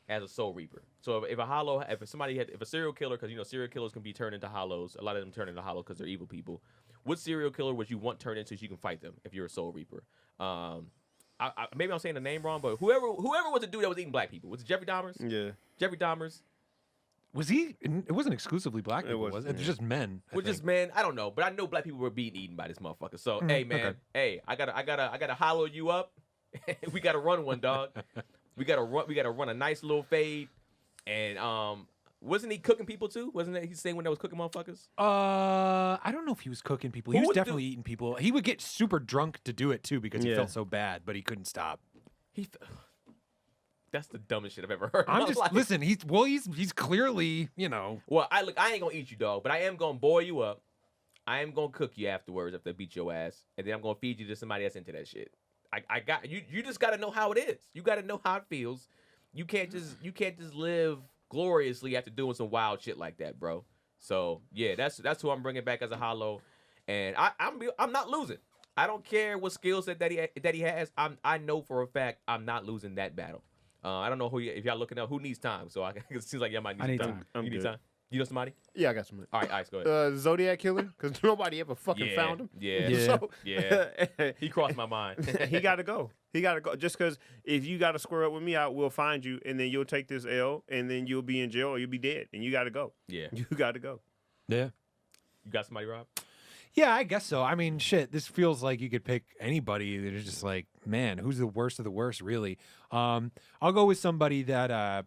as a Soul Reaper? So if a serial killer, because, serial killers can be turned into Hollows. A lot of them turn into Hollows because they're evil people. What serial killer would you want turned into so you can fight them if you're a Soul Reaper? Maybe I'm saying the name wrong, but whoever was the dude that was eating black people, was it Jeffrey Dahmer's? Yeah. Jeffrey Dahmer's? Was he? It wasn't exclusively black people, was, was it? It's yeah. just men. I Which think. is, man, I don't know, but I know black people were being eaten by this motherfucker. So hey, man, okay. hey, I gotta hollow you up. We gotta run one, dog. We gotta run a nice little fade. And wasn't he cooking people too? Wasn't he saying when they was cooking motherfuckers? I don't know if he was cooking people. He Who was would do- definitely eating people. He would get super drunk to do it too because he Yeah. felt so bad, but he couldn't stop. That's the dumbest shit I've ever heard. I'm just like, listen. He's clearly Well, I ain't gonna eat you, dog, but I am gonna boil you up. I am gonna cook you afterwards after I beat your ass, and then I'm gonna feed you to somebody that's into that shit. I got you. You just gotta know how it is. You gotta know how it feels. You can't just live gloriously after doing some wild shit like that, bro. So yeah, that's who I'm bringing back as a Hollow, and I'm not losing. I don't care what skill set that he has. I know for a fact I'm not losing that battle. I don't know if y'all looking up who needs time. So it seems like y'all might need I need some time. You need good. time. You know somebody? Yeah, I got some. All right, go ahead. Zodiac killer, because nobody ever fucking Yeah, found him. yeah. So, Yeah. He crossed my mind. he got to go. He got to go. Just because if you got to square up with me, I will find you, and then you'll take this L, and then you'll be in jail or you'll be dead, and you got to go. Yeah. You got to go. yeah. You got somebody, Rob? Yeah, I guess so. I mean, shit, this feels like you could pick anybody that is just like, man, who's the worst of the worst, really? I'll go with somebody that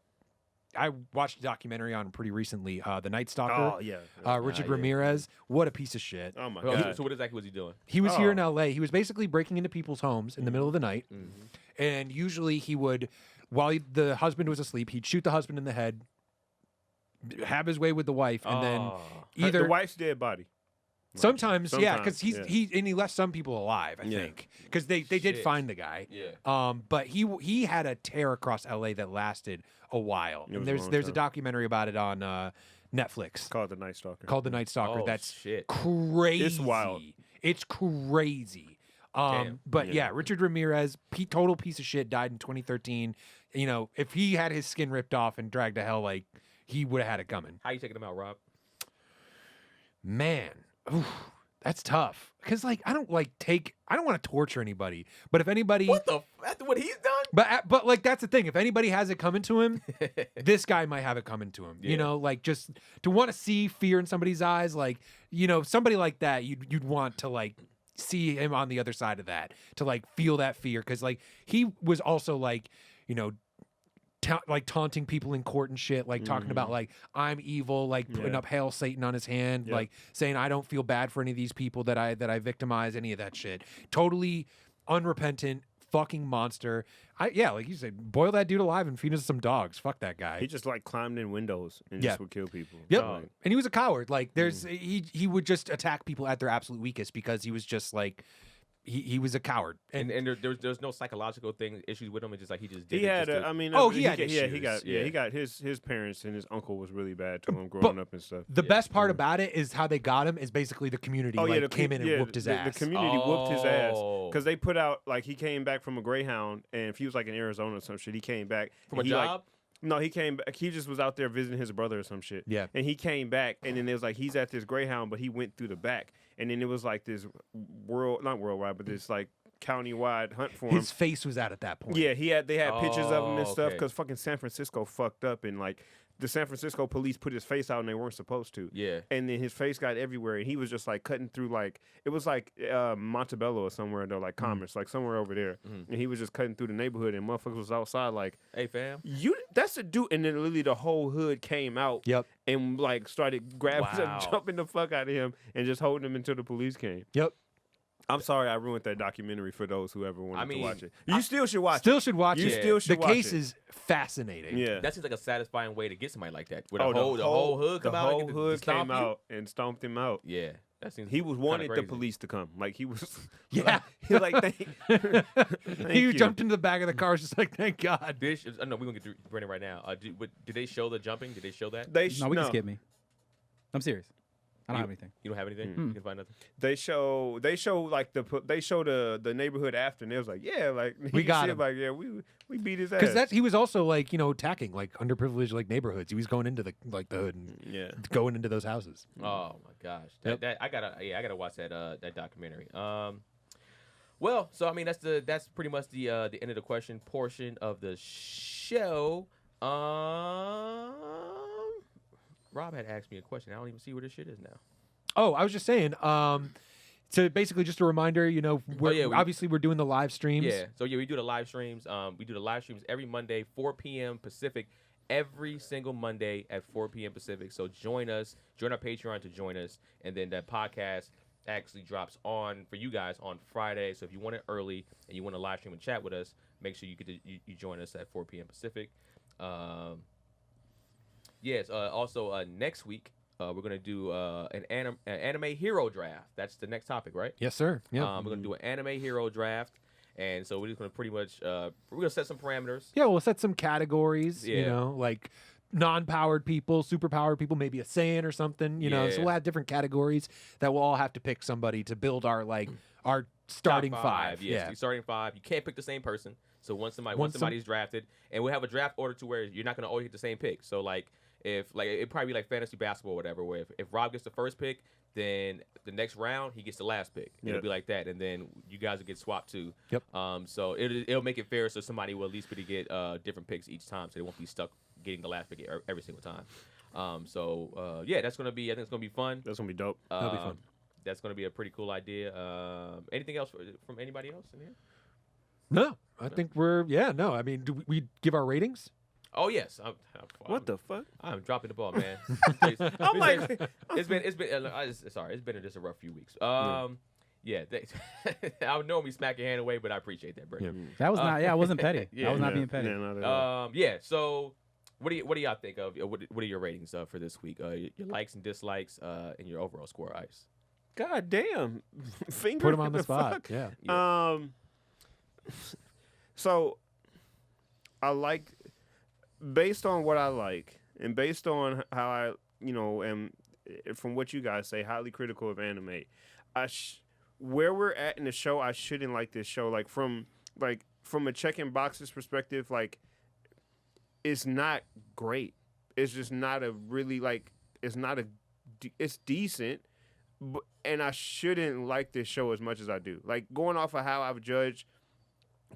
I watched a documentary on pretty recently, The Night Stalker. Oh yeah. Richard yeah. Ramirez. What a piece of shit. Oh my Well, god. so what exactly was he doing? He was here Oh. in L.A. He was basically breaking into people's homes in the middle of the night, Mm-hmm. and usually he would, while the husband was asleep, he'd shoot the husband in the head, have his way with the wife, and then Oh. either the wife's dead body. sometimes, yeah, because Sometimes, he left some people alive, I Yeah. think, because they did Shit. find the guy. Yeah. But he had a tear across L.A. that lasted a while. It was And a there's long there's a time. documentary about it on Netflix Called the Night Stalker. called The Night Stalker. Oh, That's shit. crazy. It's wild. It's crazy. Damn. But yeah, Yeah. Richard Ramirez, total piece of shit, died in 2013. You know, if he had his skin ripped off and dragged to hell, like he would have had it coming. How you taking him out, Rob? Man, oof, that's tough. Because like I don't want to torture anybody. But if anybody, After what he's done? but like that's the thing. If anybody has it coming to him, this guy might have it coming to him. Yeah. You know, like just to want to see fear in somebody's eyes, like somebody like that, you'd want to like see him on the other side of that, to like feel that fear, because like he was also like like taunting people in court and shit, like talking about like I'm evil, like putting Yeah. up Hail Satan on his hand, Yeah. like saying I don't feel bad for any of these people that I victimize, any of that shit. Totally unrepentant fucking monster. Like you said, boil that dude alive and feed him some dogs. Fuck that guy. He just like climbed in windows and Yeah. just would kill people. Yep. Like, And he was a coward. Like there's he would just attack people at their absolute weakest because he was just like he was a coward. And there's no psychological issues with him. It's just like he just did he it had, just to- I mean, Oh, he got- had yeah, he issues. got, Yeah. he got his parents and his uncle was really bad to him But growing up and stuff. the Yeah. best part about it is how they got him is basically the community the came in and yeah, whooped his the, ass. The community whooped his ass Oh. because they put out like he came back from a Greyhound, and if he was like in Arizona or some shit, he came back from a and he, like, job. no, he came back. He just was out there visiting his brother or some shit. Yeah. And he came back, and then it was like he's at this Greyhound, but he went through the back, and then it was like this not worldwide, but this like county-wide hunt for him. His face was out at that point. Yeah, they had pictures of him and Oh, stuff okay. because fucking San Francisco fucked up, and like the San Francisco police put his face out and they weren't supposed to. Yeah. And then his face got everywhere, and he was just like cutting through like it was like Montebello or somewhere though, like Commerce, like somewhere over there, Mhm. and he was just cutting through the neighborhood, and motherfuckers was outside like Hey, fam. that's a dude, and then literally the whole hood came out Yep. and like started grabbing Wow. him, jumping the fuck out of him, and just holding him until the police came. Yep. I'm sorry I ruined that documentary for those who ever wanted I mean, to watch it. You still should watch Still it. should watch You it. still should the watch case it. is fascinating. Yeah. That seems like a satisfying way to get somebody like that. With Oh, the whole hood come the out. whole and get hood to stomp came you? out and stomped him out. Yeah. That seems. He was kinda wanted the crazy. police to come. Like he was. Yeah. He was like thank He you. jumped into the back of the car, just like, thank God. No, we're gonna get to Brendan right now. Did they show the jumping? Did they show that? They No, we can skip me. I'm serious. I don't have anything. You don't have anything. Mm. You can find nothing. They show like the neighborhood after, and it was like like We got shit, him. Like we beat his ass. Because he was also like attacking like underprivileged like neighborhoods. He was going into the hood and yeah. going into those houses. Oh my gosh. Yep. I gotta watch that documentary. Well, so I mean that's pretty much the end of the question portion of the show. Rob had asked me a question. I don't even see where this shit is now. Oh, I was just saying. So basically, just a reminder. Obviously we're doing the live streams. Yeah. So we do the live streams. We do the live streams every Monday, 4 p.m. Pacific. Every single Monday at 4 p.m. Pacific. So join us. Join our Patreon to join us, and then that podcast actually drops on for you guys on Friday. So if you want it early and you want to live stream and chat with us, make sure you join us at 4 p.m. Pacific. Yes. Also, next week we're gonna do an anime hero draft. That's the next topic, right? Yes, sir. Yeah. We're gonna do an anime hero draft, and so we're just gonna pretty much we're gonna set some parameters. Yeah, we'll set some categories. Yeah. Like non-powered people, super-powered people, maybe a Saiyan or something. So Yeah. we'll have different categories that we'll all have to pick somebody to build our starting Top five. Yes, Yeah. the starting five. You can't pick the same person. So once Once somebody's drafted, and we'll have a draft order to where you're not gonna always get the same pick. So if it'd probably be like fantasy basketball or whatever, where if Rob gets the first pick, then the next round he gets the last pick. Yeah. It'll be like that, and then you guys will get swapped too. Yep. So it'll make it fair, so somebody will at least be to get different picks each time, so they won't be stuck getting the last pick every single time. Yeah, that's gonna be. I think it's gonna be fun. That's gonna be dope. That'll be fun. that's going to be a pretty cool idea. Anything else from anybody else in here? No, I think we're no. I mean, do we give our ratings? Oh yes. What the fuck? I'm dropping the ball, man. I'm like, it's been sorry, it's been just a rough few weeks. Yeah, I would normally smack your hand away, but I appreciate that, Brady. Yeah. That was not. Yeah, I wasn't petty. Yeah. I was not being petty. Yeah, not at all. So what do y'all think of? What are your ratings for this week? Your likes and dislikes, and your overall score, Ice. God damn. Finger Put him on the fuck? spot. Yeah. Yeah. So I like, based on what I like, and based on how I, am from what you guys say, highly critical of anime. Where we're at in the show, I shouldn't like this show. Like from a checking boxes perspective, like it's not great. It's just not a really it's decent, and I shouldn't like this show as much as I do. Like going off of how I've judged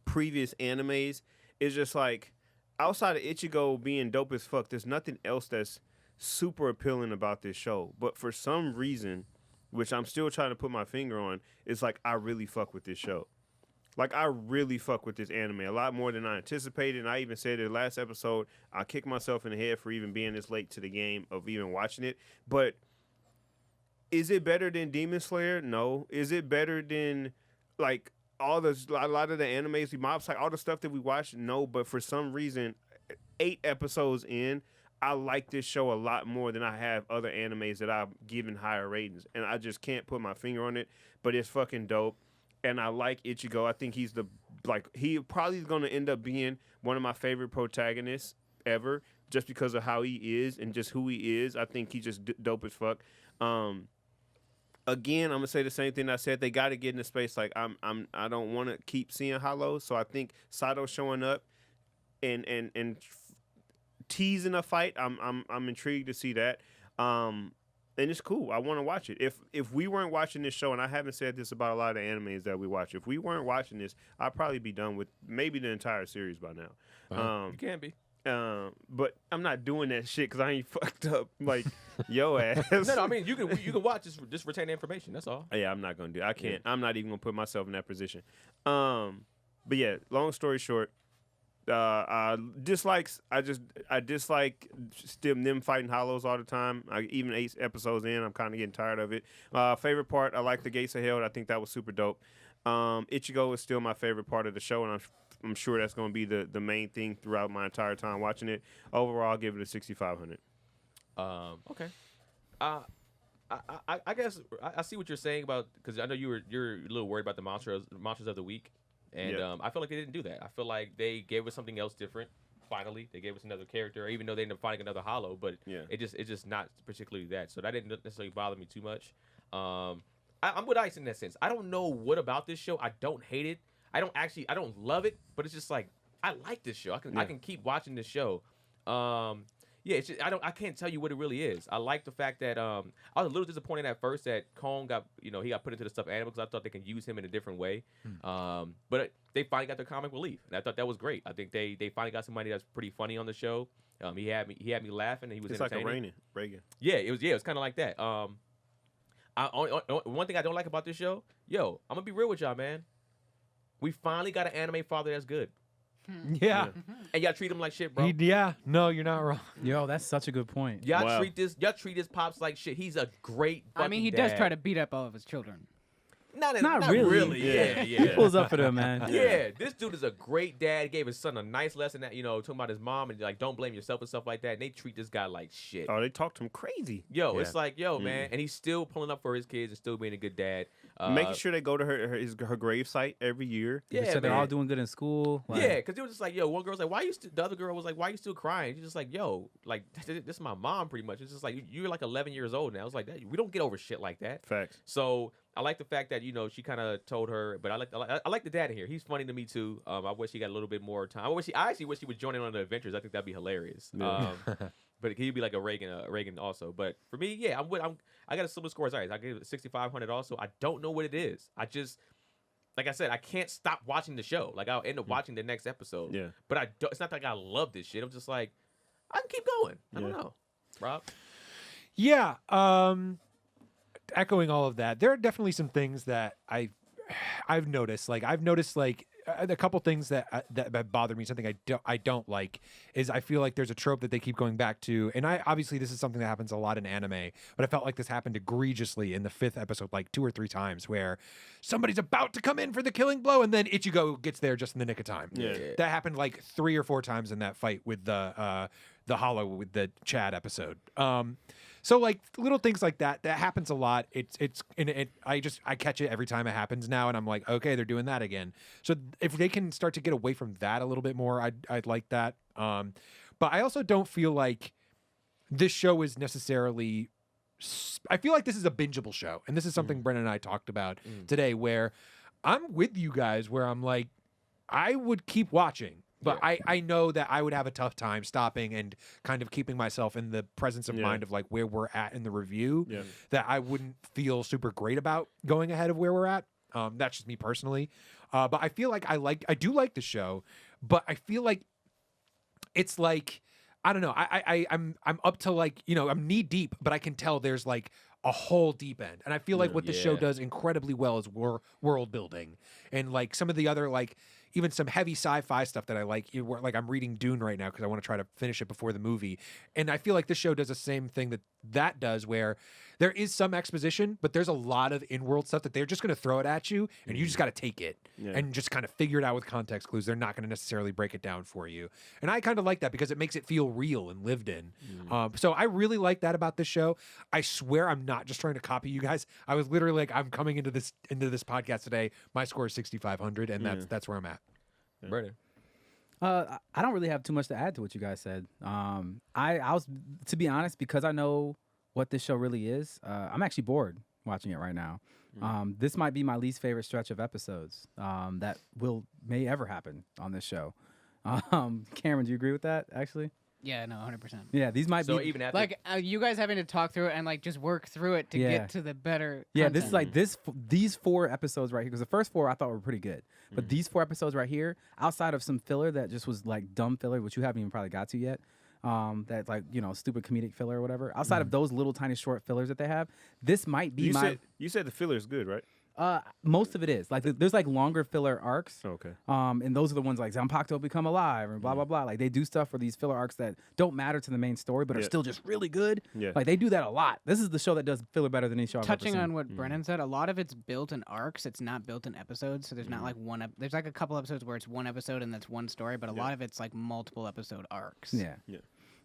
previous animes is just like outside of Ichigo being dope as fuck, there's nothing else that's super appealing about this show. But for some reason, which I'm still trying to put my finger on, it's like I really fuck with this show. Like I really fuck with this anime a lot more than I anticipated. And I even said in the last episode, I kicked myself in the head for even being this late to the game of even watching it. But is it better than Demon Slayer? No. Is it better than like a lot of the animes, Mob Psycho, all the stuff that we watch? No. But for some reason, 8 episodes in, I like this show a lot more than I have other animes that I've given higher ratings. And I just can't put my finger on it. But it's fucking dope. And I like Ichigo. I think he's he probably is going to end up being one of my favorite protagonists ever, just because of how he is and just who he is. I think he's just dope as fuck. Again, I'm gonna say the same thing I said. They got to get into space. Like I don't want to keep seeing Hollow. So I think Sato showing up and teasing a fight. I'm intrigued to see that. And it's cool. I want to watch it. If we weren't watching this show, and I haven't said this about a lot of animes that we watch, if we weren't watching this, I'd probably be done with maybe the entire series by now. You can be. But I'm not doing that shit because I ain't fucked up like yo ass. No, I mean you can watch just retain the information. That's all. Yeah, I'm not gonna do it. I can't. Yeah. I'm not even gonna put myself in that position. But yeah, long story short, dislikes. I dislike them fighting hollows all the time. Even 8 episodes in, I'm kind of getting tired of it. Favorite part, I like the Gates of Hell. I think that was super dope. Ichigo is still my favorite part of the show, and I'm sure that's going to be the main thing throughout my entire time watching it. Overall, I'll give it a 6,500. Okay. I guess I see what you're saying about, because I know you're a little worried about the monsters of the week. And Yeah. I feel like they didn't do that. I feel like they gave us something else different. Finally, they gave us another character, even though they ended up finding another Hollow. But Yeah. it's just not particularly that. So that didn't necessarily bother me too much. I'm with Ice in that sense. I don't know what about this show. I don't hate it. I don't love it. But it's just like I like this show. I can keep watching this show. Yeah, it's just, I can't tell you what it really is. I like the fact that I was a little disappointed at first that Kong got he got put into the stuffed animal, because I thought they could use him in a different way. But they finally got their comic relief, and I thought that was great. I think they finally got somebody that's pretty funny on the show. He had me laughing, and he was It's entertaining. like a Reagan. Yeah, it was kind of like that. One thing I don't like about this show, I'm gonna be real with y'all, man. We finally got an anime father that's good, Yeah. and y'all treat him like shit, bro. Yeah. No, you're not wrong. Yo, that's such a good point. Y'all treat this pops like shit. He's a great. I mean, he does try to beat up all of his children. Not really. Yeah. He pulls up for them, man. Yeah, this dude is a great dad. Gave his son a nice lesson that talking about his mom and like don't blame yourself and stuff like that. And they treat this guy like shit. Oh, they talk to him crazy. It's like man, and he's still pulling up for his kids and still being a good dad. Making sure they go to her grave site every year. So they're all doing good in school. Like, Yeah, because it was just like, one girl's like, why you still? The other girl was like, why you still crying? She's just like, like this is my mom, pretty much. It's just like you're like 11 years old now. It's like we don't get over shit like that. Facts. So I like the fact that she kind of told her, but I like the dad in here. He's funny to me too. I wish he got a little bit more time. I actually wish he would join in on the adventures. I think that'd be hilarious. But he'd be like a Reagan also. But for me, I got a similar score as Ice. I gave it 6,500 also. I don't know what it is. I just, like I said, I can't stop watching the show. Like I'll end up watching the next episode. Yeah. But it's not like I love this shit. I'm just like, I can keep going. I don't know. Rob? Yeah. echoing all of that, there are definitely some things that I've noticed. Like I've noticed like a couple things that bother me. Something I don't like is I feel like there's a trope that they keep going back to, and obviously this is something that happens a lot in anime, but I felt like this happened egregiously in the 5th episode, like 2 or 3 times, where somebody's about to come in for the killing blow, and then Ichigo gets there just in the nick of time. Yeah. That happened like 3 or 4 times in that fight with the Hollow with the Chad episode. So like little things like that happens a lot. I catch it every time it happens now, and I'm like, okay, they're doing that again. So if they can start to get away from that a little bit more, I'd like that. But I also don't feel like this show is necessarily. I feel like this is a bingeable show, and this is something Brennan and I talked about today, where I'm with you guys, where I'm like, I would keep watching. But I know that I would have a tough time stopping and kind of keeping myself in the presence of mind of like where we're at in the review. Yeah. That I wouldn't feel super great about going ahead of where we're at. That's just me personally. But I feel like I do like the show, but I feel like it's like, I don't know. I'm up to like, I'm knee deep, but I can tell there's like a whole deep end. And I feel like what the show does incredibly well is world building. And like some of the other like even some heavy sci-fi stuff that I like. Like I'm reading Dune right now because I want to try to finish it before the movie. And I feel like this show does the same thing that does, where there is some exposition, but there's a lot of in-world stuff that they're just going to throw it at you, and you just got to take it and just kind of figure it out with context clues. They're not going to necessarily break it down for you. And I kind of like that because it makes it feel real and lived in. So I really like that about this show. I swear I'm not just trying to copy you guys. I was literally like, I'm coming into this podcast today. My score is 6,500, and that's where I'm at. Brandon. I don't really have too much to add to what you guys said. I was, to be honest, because I know what this show really is, I'm actually bored watching it right now. This might be my least favorite stretch of episodes that may ever happen on this show. Cameron, do you agree with that, actually? Yeah, no, 100%. Yeah, these might So be even after Like you guys having to talk through it and like just work through it to get to the better. Yeah, content. this is like these 4 episodes right here, because the first 4 I thought were pretty good, but these 4 episodes right here, outside of some filler that just was like dumb filler, which you haven't even probably got to yet, that's like stupid comedic filler or whatever. Outside of those little tiny short fillers that they have, this might be you said the filler is good, right? Most of it is like there's like longer filler arcs. Okay. And those are the ones like Zanpakuto become alive and blah blah blah. Like they do stuff for these filler arcs that don't matter to the main story, but are still just really good. Yeah. Like they do that a lot. This is the show that does filler better than any show I've ever Touching seen. on what Brennan said, a lot of it's built in arcs. It's not built in episodes. So there's not like there's like a couple episodes where it's one episode and that's one story, but a lot of it's like multiple episode arcs. Yeah.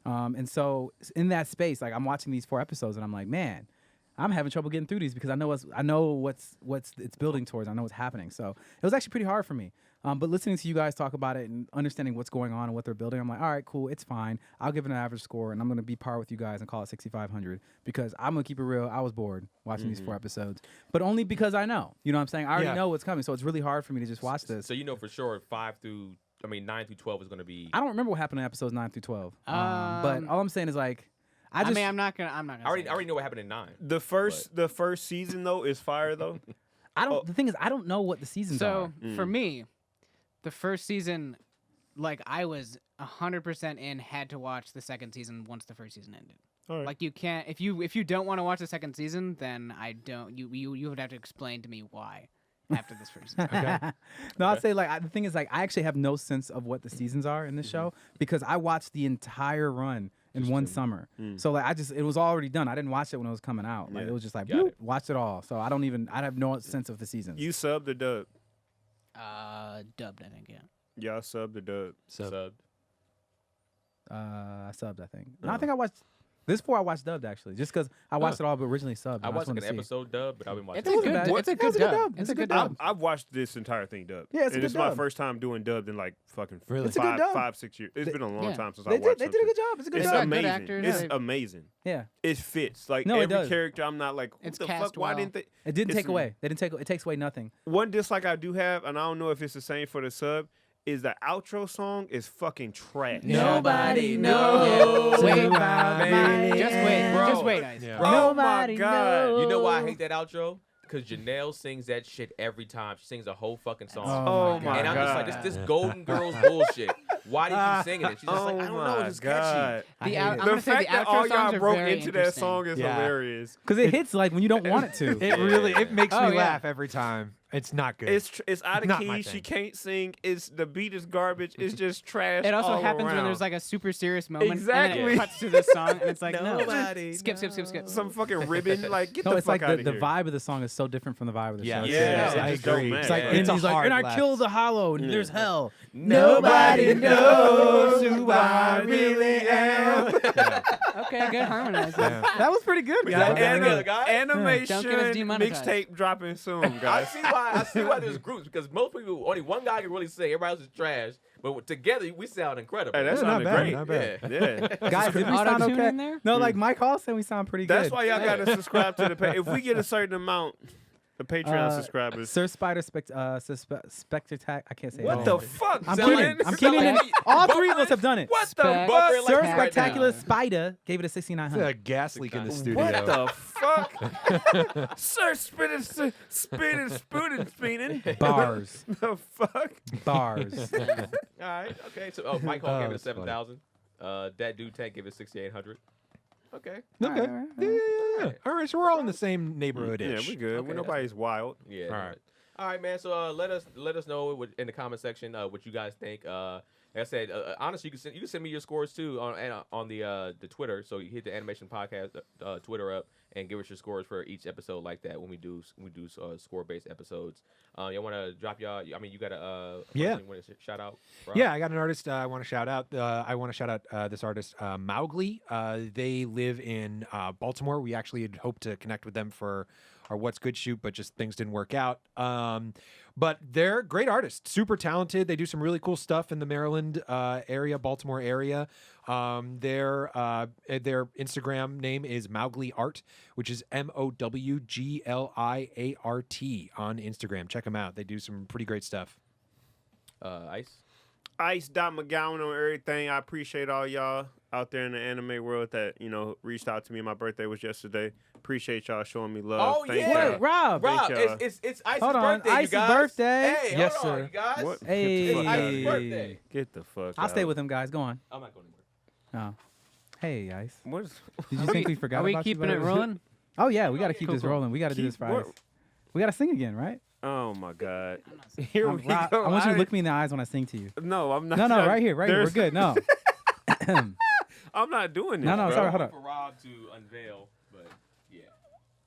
And so in that space, like I'm watching these 4 episodes and I'm like, man, I'm having trouble getting through these because I know what's it's building towards. I know what's happening. So it was actually pretty hard for me. But listening to you guys talk about it and understanding what's going on and what they're building, I'm like, all right, cool, it's fine. I'll give it an average score, and I'm going to be par with you guys and call it 6,500 because I'm going to keep it real. I was bored watching these 4 episodes, but only because I know. You know what I'm saying? I already know what's coming, so it's really hard for me to just watch this. So you know for sure 9 through 12 is going to be. I don't remember what happened in episodes 9 through 12. But all I'm saying is like. I mean, I'm not gonna. I already know what happened in 9. The first season though is fire though. The thing is, I don't know what the seasons are. So for me, the first season, like I was 100% in. Had to watch the second season once the first season ended. All right. Like you can't if you don't want to watch the second season, then I don't. You would have to explain to me why after this first season. No, I'd say like the thing is like I actually have no sense of what the seasons are in this show because I watched the entire run in one summer. So like it was already done. I didn't watch it when it was coming out. Like it was just like watch it all. So I have no sense of the seasons. You subbed or dubbed? Dubbed, I think. Yeah. Y'all subbed or dubbed? Subbed. I subbed, I think. No, I think I watched. This 4 I watched dubbed actually, just because I watched it all, but originally subbed. I watched like an episode dubbed, but I've been watching. It's a good dub. It's a good dub. It's a good dub. I've watched this entire thing dubbed. Yeah, it's a good it's dub. my first time doing dubbed in like fucking It's a good dub. 5-6 years. It's been a long time since I They watched did a good job. It's a good It's job. Good amazing. actors. It's Yeah. amazing. Yeah. It fits. Like No, it every does. character, I'm not like, what It's the cast fuck? Why well. didn't they? It didn't It's- take away. It takes away nothing. One dislike I do have, and I don't know if it's the same for the sub, is the outro song is fucking trash. Nobody knows Wait, about me. Just wait. Bro. Just wait, Ice. Yeah. Bro, Oh my god. you know why I hate that outro? Because Janelle sings that shit every time. She sings a whole fucking song. Oh my And I'm god. just like, this Golden Girls bullshit. Why did you sing it? She's just like, I don't know, it's just catchy. I hate I'm it. gonna The say fact the that outro all songs y'all are broke very into that interesting. song is Yeah. hilarious. Because it hits like when you don't want it to. It really it makes Oh, me yeah. laugh every time. It's not good. It's out of Not my key. She thing. can't sing. It's the beat is garbage. It's just trash. It also all happens when around. there's like a super serious moment, and Exactly. then it cuts to this song, and it's like, no, Nobody skip. some fucking ribbon. Like get No, the it's fuck like out the of here. vibe of the song is so different from the vibe of the Yeah. show. Yeah, it I just don't agree. match. It's like, Yeah. and It's a he's like, hard and I left. kill the hollow, and there's hell. Nobody knows who I really am. okay, good harmonizing. That was pretty good. Yeah, guys. yeah, And yeah. guys, Animation Don't get us demonetized. mixtape dropping soon, I guys. see why there's groups, because most people, only one guy can really sing. Everybody else is trash. But together, we sound incredible. Hey, that Yeah, not sounded bad, great. not bad. Yeah. Guys, did we sound Auto-tune okay? in there? No, like Mike Hall said we sound pretty good. That's why y'all gotta subscribe to the page. If we get a certain amount, the Patreon subscribers. Sir Spider Spectac. I can't say What it. the fuck? I'm Sound kidding. like- I'm sound kidding. like- and all three of us have done it. What the Spec- fuck? Buffering like Sir that. Spectacular now. Spider gave it a It's 6,900. a gas leak in the studio. What the fuck? Sir, spinning, Bars. The fuck? Bars. All right, okay. So, Mike Hall gave it a that's funny. 7,000. That dude Tank gave it 6,800. Okay. Okay. All right. Yeah. All right, so we're all in the same neighborhood. Yeah, we good. Okay, Nobody's wild. Yeah. All right. All right, man. So let us know in the comment section what you guys think. Like I said, honestly, you can send me your scores too on the Twitter. So you hit the Animation Podcast Twitter up and give us your scores for each episode like that when we do score based episodes. Y'all want to drop y'all? I mean, you got a Yeah. person you want to shout out? Rob? Yeah, I got an artist I want to shout out. I want to shout out this artist, Mowgli. They live in Baltimore. We actually had hoped to connect with them for our What's Good shoot, but just things didn't work out. But they're great artists, super talented. They do some really cool stuff in the Maryland area, Baltimore area. Their Instagram name is Mowgli Art, which is MOWGLIART on Instagram. Check them out. They do some pretty great stuff. Ice. Ice.McGowan on everything. I appreciate all y'all out there in the anime world that, reached out to me. My birthday was yesterday. Appreciate y'all showing me love. Oh, Thank yeah. y'all. Wait, Rob. Rob, y'all. it's Ice's Hold on, birthday, Ice's you guys. birthday. Hey, Yes, hold on, sir. you guys. What? Hey. It's Ice's birthday. Get the fuck I'll out. stay with him, guys. Go on. I'm not going anywhere. Oh. Hey, Ice. What is... Did you think we forgot Are we about you, keeping it buddy? rolling? Oh, yeah. We got to keep Cool, this cool. rolling. We got to do Keep this for what? Ice. We got to sing again, right? Oh, my God. I'm not saying- Here we Rob, go. I want you to look me in the eyes when I sing to you. No, I'm not. No, right here. Right here. We're good. No. I'm not doing this. No, bro. sorry, hold on. For Rob to unveil, but yeah.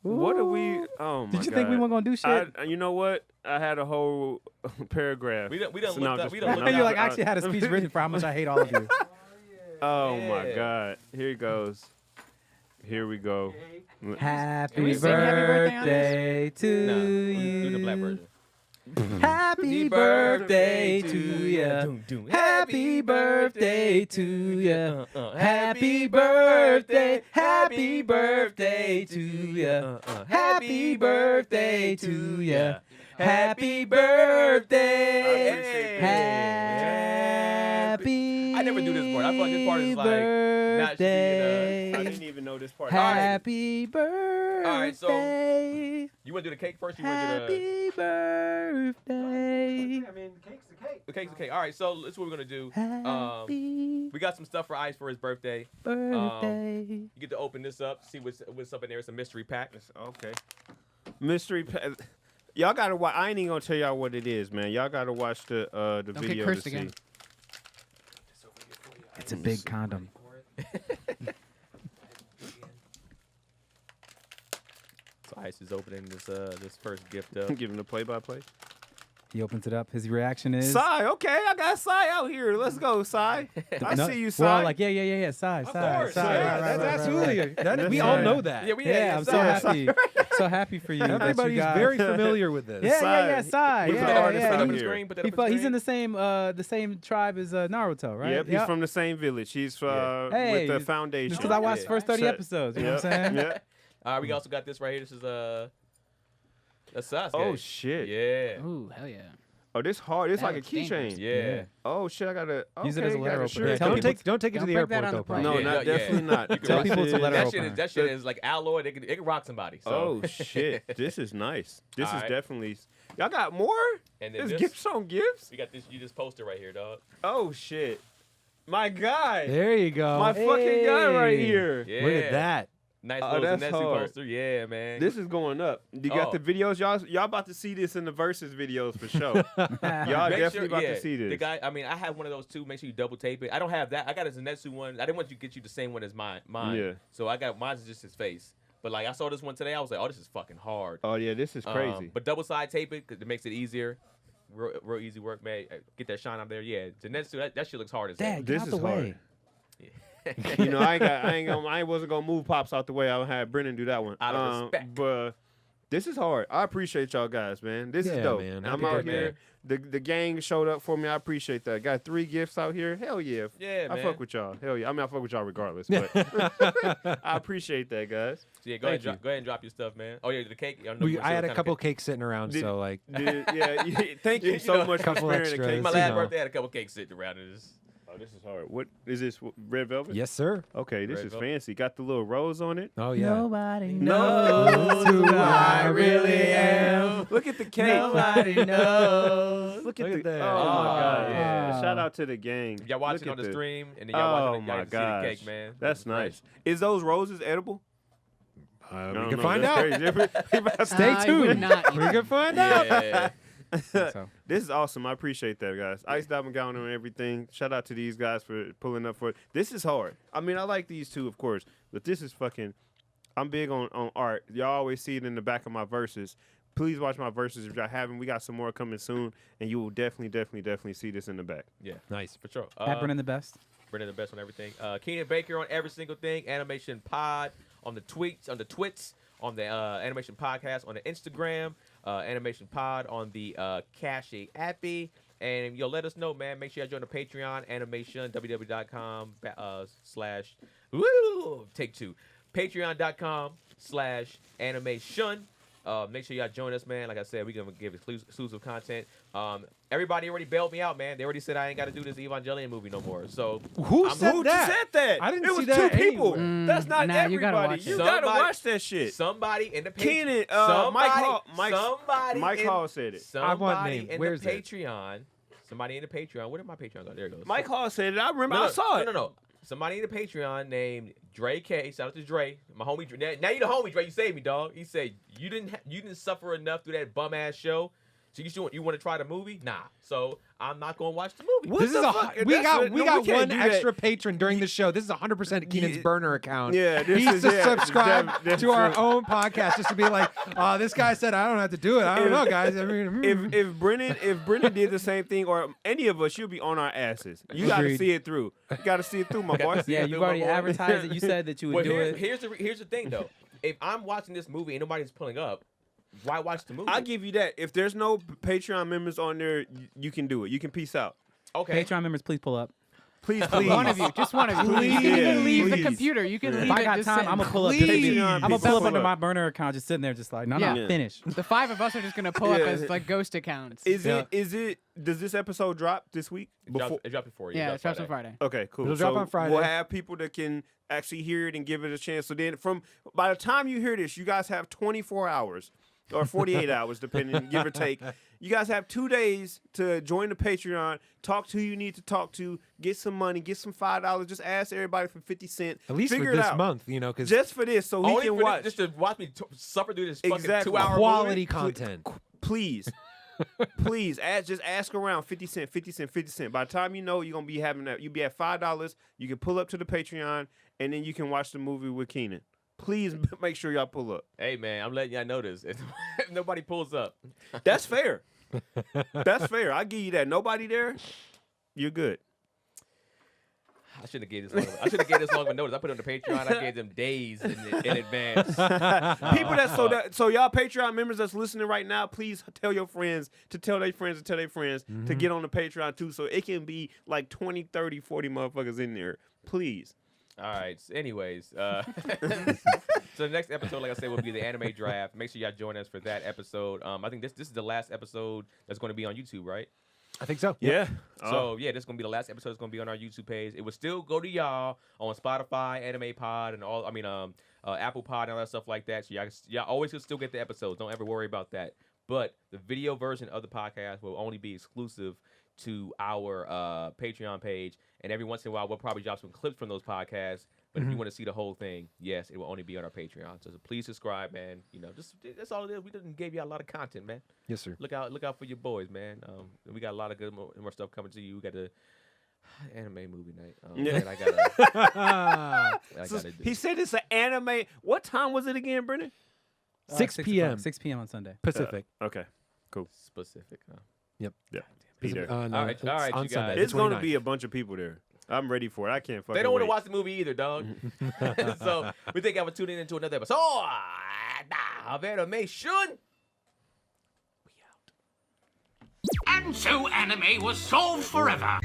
What are we? Ooh. Oh my Did you God. think we weren't going to do shit? You know what? I had a whole paragraph. We done So looked now I'm up. just We done playing. looked You're up. like, I actually had a speech written for how much I hate all of you. Oh my Yeah. God. Here it goes. Here we go. Happy we sing happy birthday on birthday to No, you. do the black version. Happy birthday to you. Happy birthday to you. Happy birthday. Happy birthday to you. Happy birthday to you. Happy birthday. Happy. I never do this part. I thought this part is like not should be in I didn't even know this part. Happy birthday. All right, so you want to do the cake first? You want to do Happy birthday. I mean, cake's the cake. the cake's the cake? All right, so this is what we're gonna do. Happy We got some stuff for Ice for his birthday. birthday. You get to open this up, see what's up in there. It's a mystery pack. Okay. Mystery. Y'all gotta watch. I ain't even gonna tell y'all what it is, man. Y'all gotta watch the Don't get video cursed to again. see. It's a big condom. So Ice is opening this first gift up. Give him the play-by-play. He opens it up. His reaction is. Sai, okay, I got Sai out here. Let's go, Sai. I No, see you, We're Sai. all like, yeah. Sai. course, Sai. yeah, Right, That's right, absolutely. right. That, we That's all right. know that. Yeah, I'm so happy. So happy for you. that you Everybody's guys- very familiar with this. Yeah, Sai. Put the Yeah, artist Put it out up on the here. screen. Put that up on He's in the the same tribe as Naruto, right? Yep, he's from the same village. He's Hey, with the just- foundation. Just because I watched the first 30 Shut- episodes, you know what I'm Yep, saying? yep. We also got this right here. This is that's Sasuke. Oh shit. Yeah. Ooh, hell yeah. Oh, this hard. It's That like a looks dangerous. keychain. Yeah. Oh shit, I gotta Use it as a okay, letter gotta opener. sure- Tell Don't people- take it to Don't the break that airport on the though. plane. Paul. No, Yeah, not yeah. definitely not. You can Tell rock people it. to let her That shit open. is that shit is like alloy. It can rock somebody. So. Oh shit, this is nice. This is Alright. definitely. Y'all got more? And then There's this- gifts on gifts? We got this poster right here, dog. Oh shit. My guy. There you go. My fucking guy right Hey. here. Yeah. Look at that. Nice Oh, little that's Zenitsu hard. poster. Yeah, man. This is going up. You got Oh. the videos, y'all about to see this in the versus videos for sure. Y'all Make definitely sure- about yeah, to see this. The guy, I mean, I have one of those too. Make sure you double tape it. I don't have that. I got a Zenitsu one. I didn't want you to get you the same one as mine. Yeah. So I got mine's just his face. But like I saw this one today, I was like, oh, this is fucking hard. Oh yeah, this is crazy. But double side tape it because it makes it easier. Real easy work, man. Get that shine out there. Yeah, Zenitsu, that shit looks hard as hell. Dad, get This out is the way. hard. You know, I wasn't gonna move pops out the way. I had Brennan do that one. Out of respect. But this is hard. I appreciate y'all guys, man. This Yeah, is dope. man. I'm Happy out birthday. here. The gang showed up for me. I appreciate that. Got 3 gifts out here. Hell yeah. Yeah, I man. fuck with y'all. Hell yeah. I mean, I fuck with y'all regardless. But I appreciate that, guys. So yeah, go ahead, Thank you. go ahead and drop your stuff, man. Oh yeah, the cake. I, know you I had a kinda couple cake. cakes sitting around, Did- so like. Yeah. Thank you You so know, much for couple sparing the extras. cake. My you last know. birthday, I had a couple cakes sitting around. And just, Oh, this is hard. What is this? Red velvet? Yes, sir. Okay, this Red is velvet. fancy. Got the little rose on it. Oh yeah. Nobody knows who I really am. Look at the cake. Nobody knows. Look at Look the. at that. Oh my god! yeah. Yeah. Shout out to the gang. if y'all watching Look on at the the- stream, and then y'all Oh watching, y'all my can see the gosh, cake, man. that's It's nice. Is those roses edible? We No, can no, find that's out. crazy. We about to Stay I would tuned. not eat We can find out. Yeah. So. This is awesome. I appreciate that, guys. Ice Diamond Gown and everything. Shout out to these guys for pulling up for it. This is hard. I mean, I like these two, of course, but this is fucking. I'm big on art. Y'all always see it in the back of my verses. Please watch my verses if y'all haven't. We got some more coming soon, and you will definitely see this in the back. Yeah, Nice. for sure. Pat Brennan the best. Brennan the best on everything. Keenan Baker on every single thing. Animation Pod on the tweets, on the twits, on the Animation Podcast, on the Instagram. Animation Pod on the Cache Appy. And yo, let us know, man. Make sure you join the Patreon, Animation, www.com take 2. Patreon.com/Animation. Make sure y'all join us, man. Like I said, we're going to give exclusive content. Everybody already bailed me out, man. They already said I ain't got to do this Evangelion movie no more. So Who said Who that? said that? I didn't it see was that 2 people. anywhere. That's not Nah, you gotta everybody. watch You it. gotta Somebody- watch that shit. somebody in the Keenan, Patreon. Mike Hall- Somebody Mike in- Hall said it. I want Somebody name. in Where's the it? Patreon. Somebody in the Patreon. Where did my Patreon go? There it goes. Mike Hall said it. I remember. No, I saw it. No. Somebody in the Patreon named Dre K. Shout out to Dre, my homie. Dre. Now you the homie, Dre. You saved me, dog. He said you didn't suffer enough through that bum ass show. So you want to try the movie? Nah. So I'm not gonna watch the movie. What This the is fuck? we That's got what- we no, got we can't one do that. extra patron during the show. This is 100% Keenan's Yeah. burner account. Yeah, this He's is to yeah, subscribe that's to our true. own podcast just to be like, this guy said I don't have to do it. I don't know, guys. I mean, If Brennan did the same thing, or any of us, you'll be on our asses. You got to Agreed. see it through. You got to see it through, my boy. Yeah, do you've my already boy. advertised it. You said that you would Well, do it. here's the thing though. If I'm watching this movie and nobody's pulling up, why watch the movie? I'll give you that. If there's no Patreon members on there, you can do it. You can peace out. okay. Patreon members, please pull up. Please. One of you, just one of you. Please, You can yeah, leave the please. computer. You can Yeah. leave If I it got just time, sitting. I'm gonna pull up. Please. I'm gonna Please pull up pull under up. my burner account, just sitting there, just like, no, Yeah. finish. The 5 of us are just gonna pull up Yeah. as like ghost accounts. Is Yeah. it? Does this episode drop this week? It dropped before. Yeah, it drops on Friday. Okay, cool. It'll drop So on Friday. We'll have people that can actually hear it and give it a chance. So then, by the time you hear this, you guys have 24 hours or 48 hours, depending, give or take. You guys have 2 days to join the Patreon, talk to who you need to talk to, get some money, get some $5. Just ask everybody for 50 cents. at least Figure for it this out. month, because Just for this, so he Only can for watch. just to watch me suffer through this fucking Exactly. 2-hour quality movie. content. Please. Please, just ask around 50 cents, 50 cents, 50 cents. By the time you know, you're going to be having that. You'll be at $5. You can pull up to the Patreon, and then you can watch the movie with Keenan. Please make sure y'all pull up. Hey man, I'm letting y'all know this. If nobody pulls up, That's fair. That's fair. I give you that. Nobody there, you're good. I shouldn't have gave this long. I should have gave this long of a notice. I put it on the Patreon. I gave them days in advance. People so y'all Patreon members that's listening right now, please tell your friends to tell their friends to tell their friends to get on the Patreon too, so it can be like 20, 30, 40 motherfuckers in there. Please. All right. So anyways, so the next episode, like I said, will be the anime draft. Make sure y'all join us for that episode. I think this is the last episode that's going to be on YouTube, right? I think so. Yeah. So yeah, this is gonna be the last episode. It's gonna be on our YouTube page. It will still go to y'all on Spotify, Anime Pod, and all. Apple Pod and all that stuff like that. So y'all always can still get the episodes. Don't ever worry about that. But the video version of the podcast will only be exclusive to our Patreon page, and every once in a while we'll probably drop some clips from those podcasts. But if you want to see the whole thing, yes, it will only be on our Patreon. So please subscribe, man. You know, just that's all it is. We didn't give you a lot of content, man. Yes, sir. Look out for your boys, man. We got a lot of good more stuff coming to you. We got the anime movie night. Yeah. That I So gotta do. he said it's an anime. What time was it again, Brennan? 6 p.m. 6 p.m. on Sunday. Pacific. Okay, cool. Specific. Huh? Yeah, be Pacific- there. no, All right, it's all right, on you guys. Sunday. It's going to 29th. be a bunch of people there. I'm ready for it. I can't fucking They don't want to wait. watch the movie either, dog. So we thank you for tuning into another episode of Animeshun. And so anime was solved forever.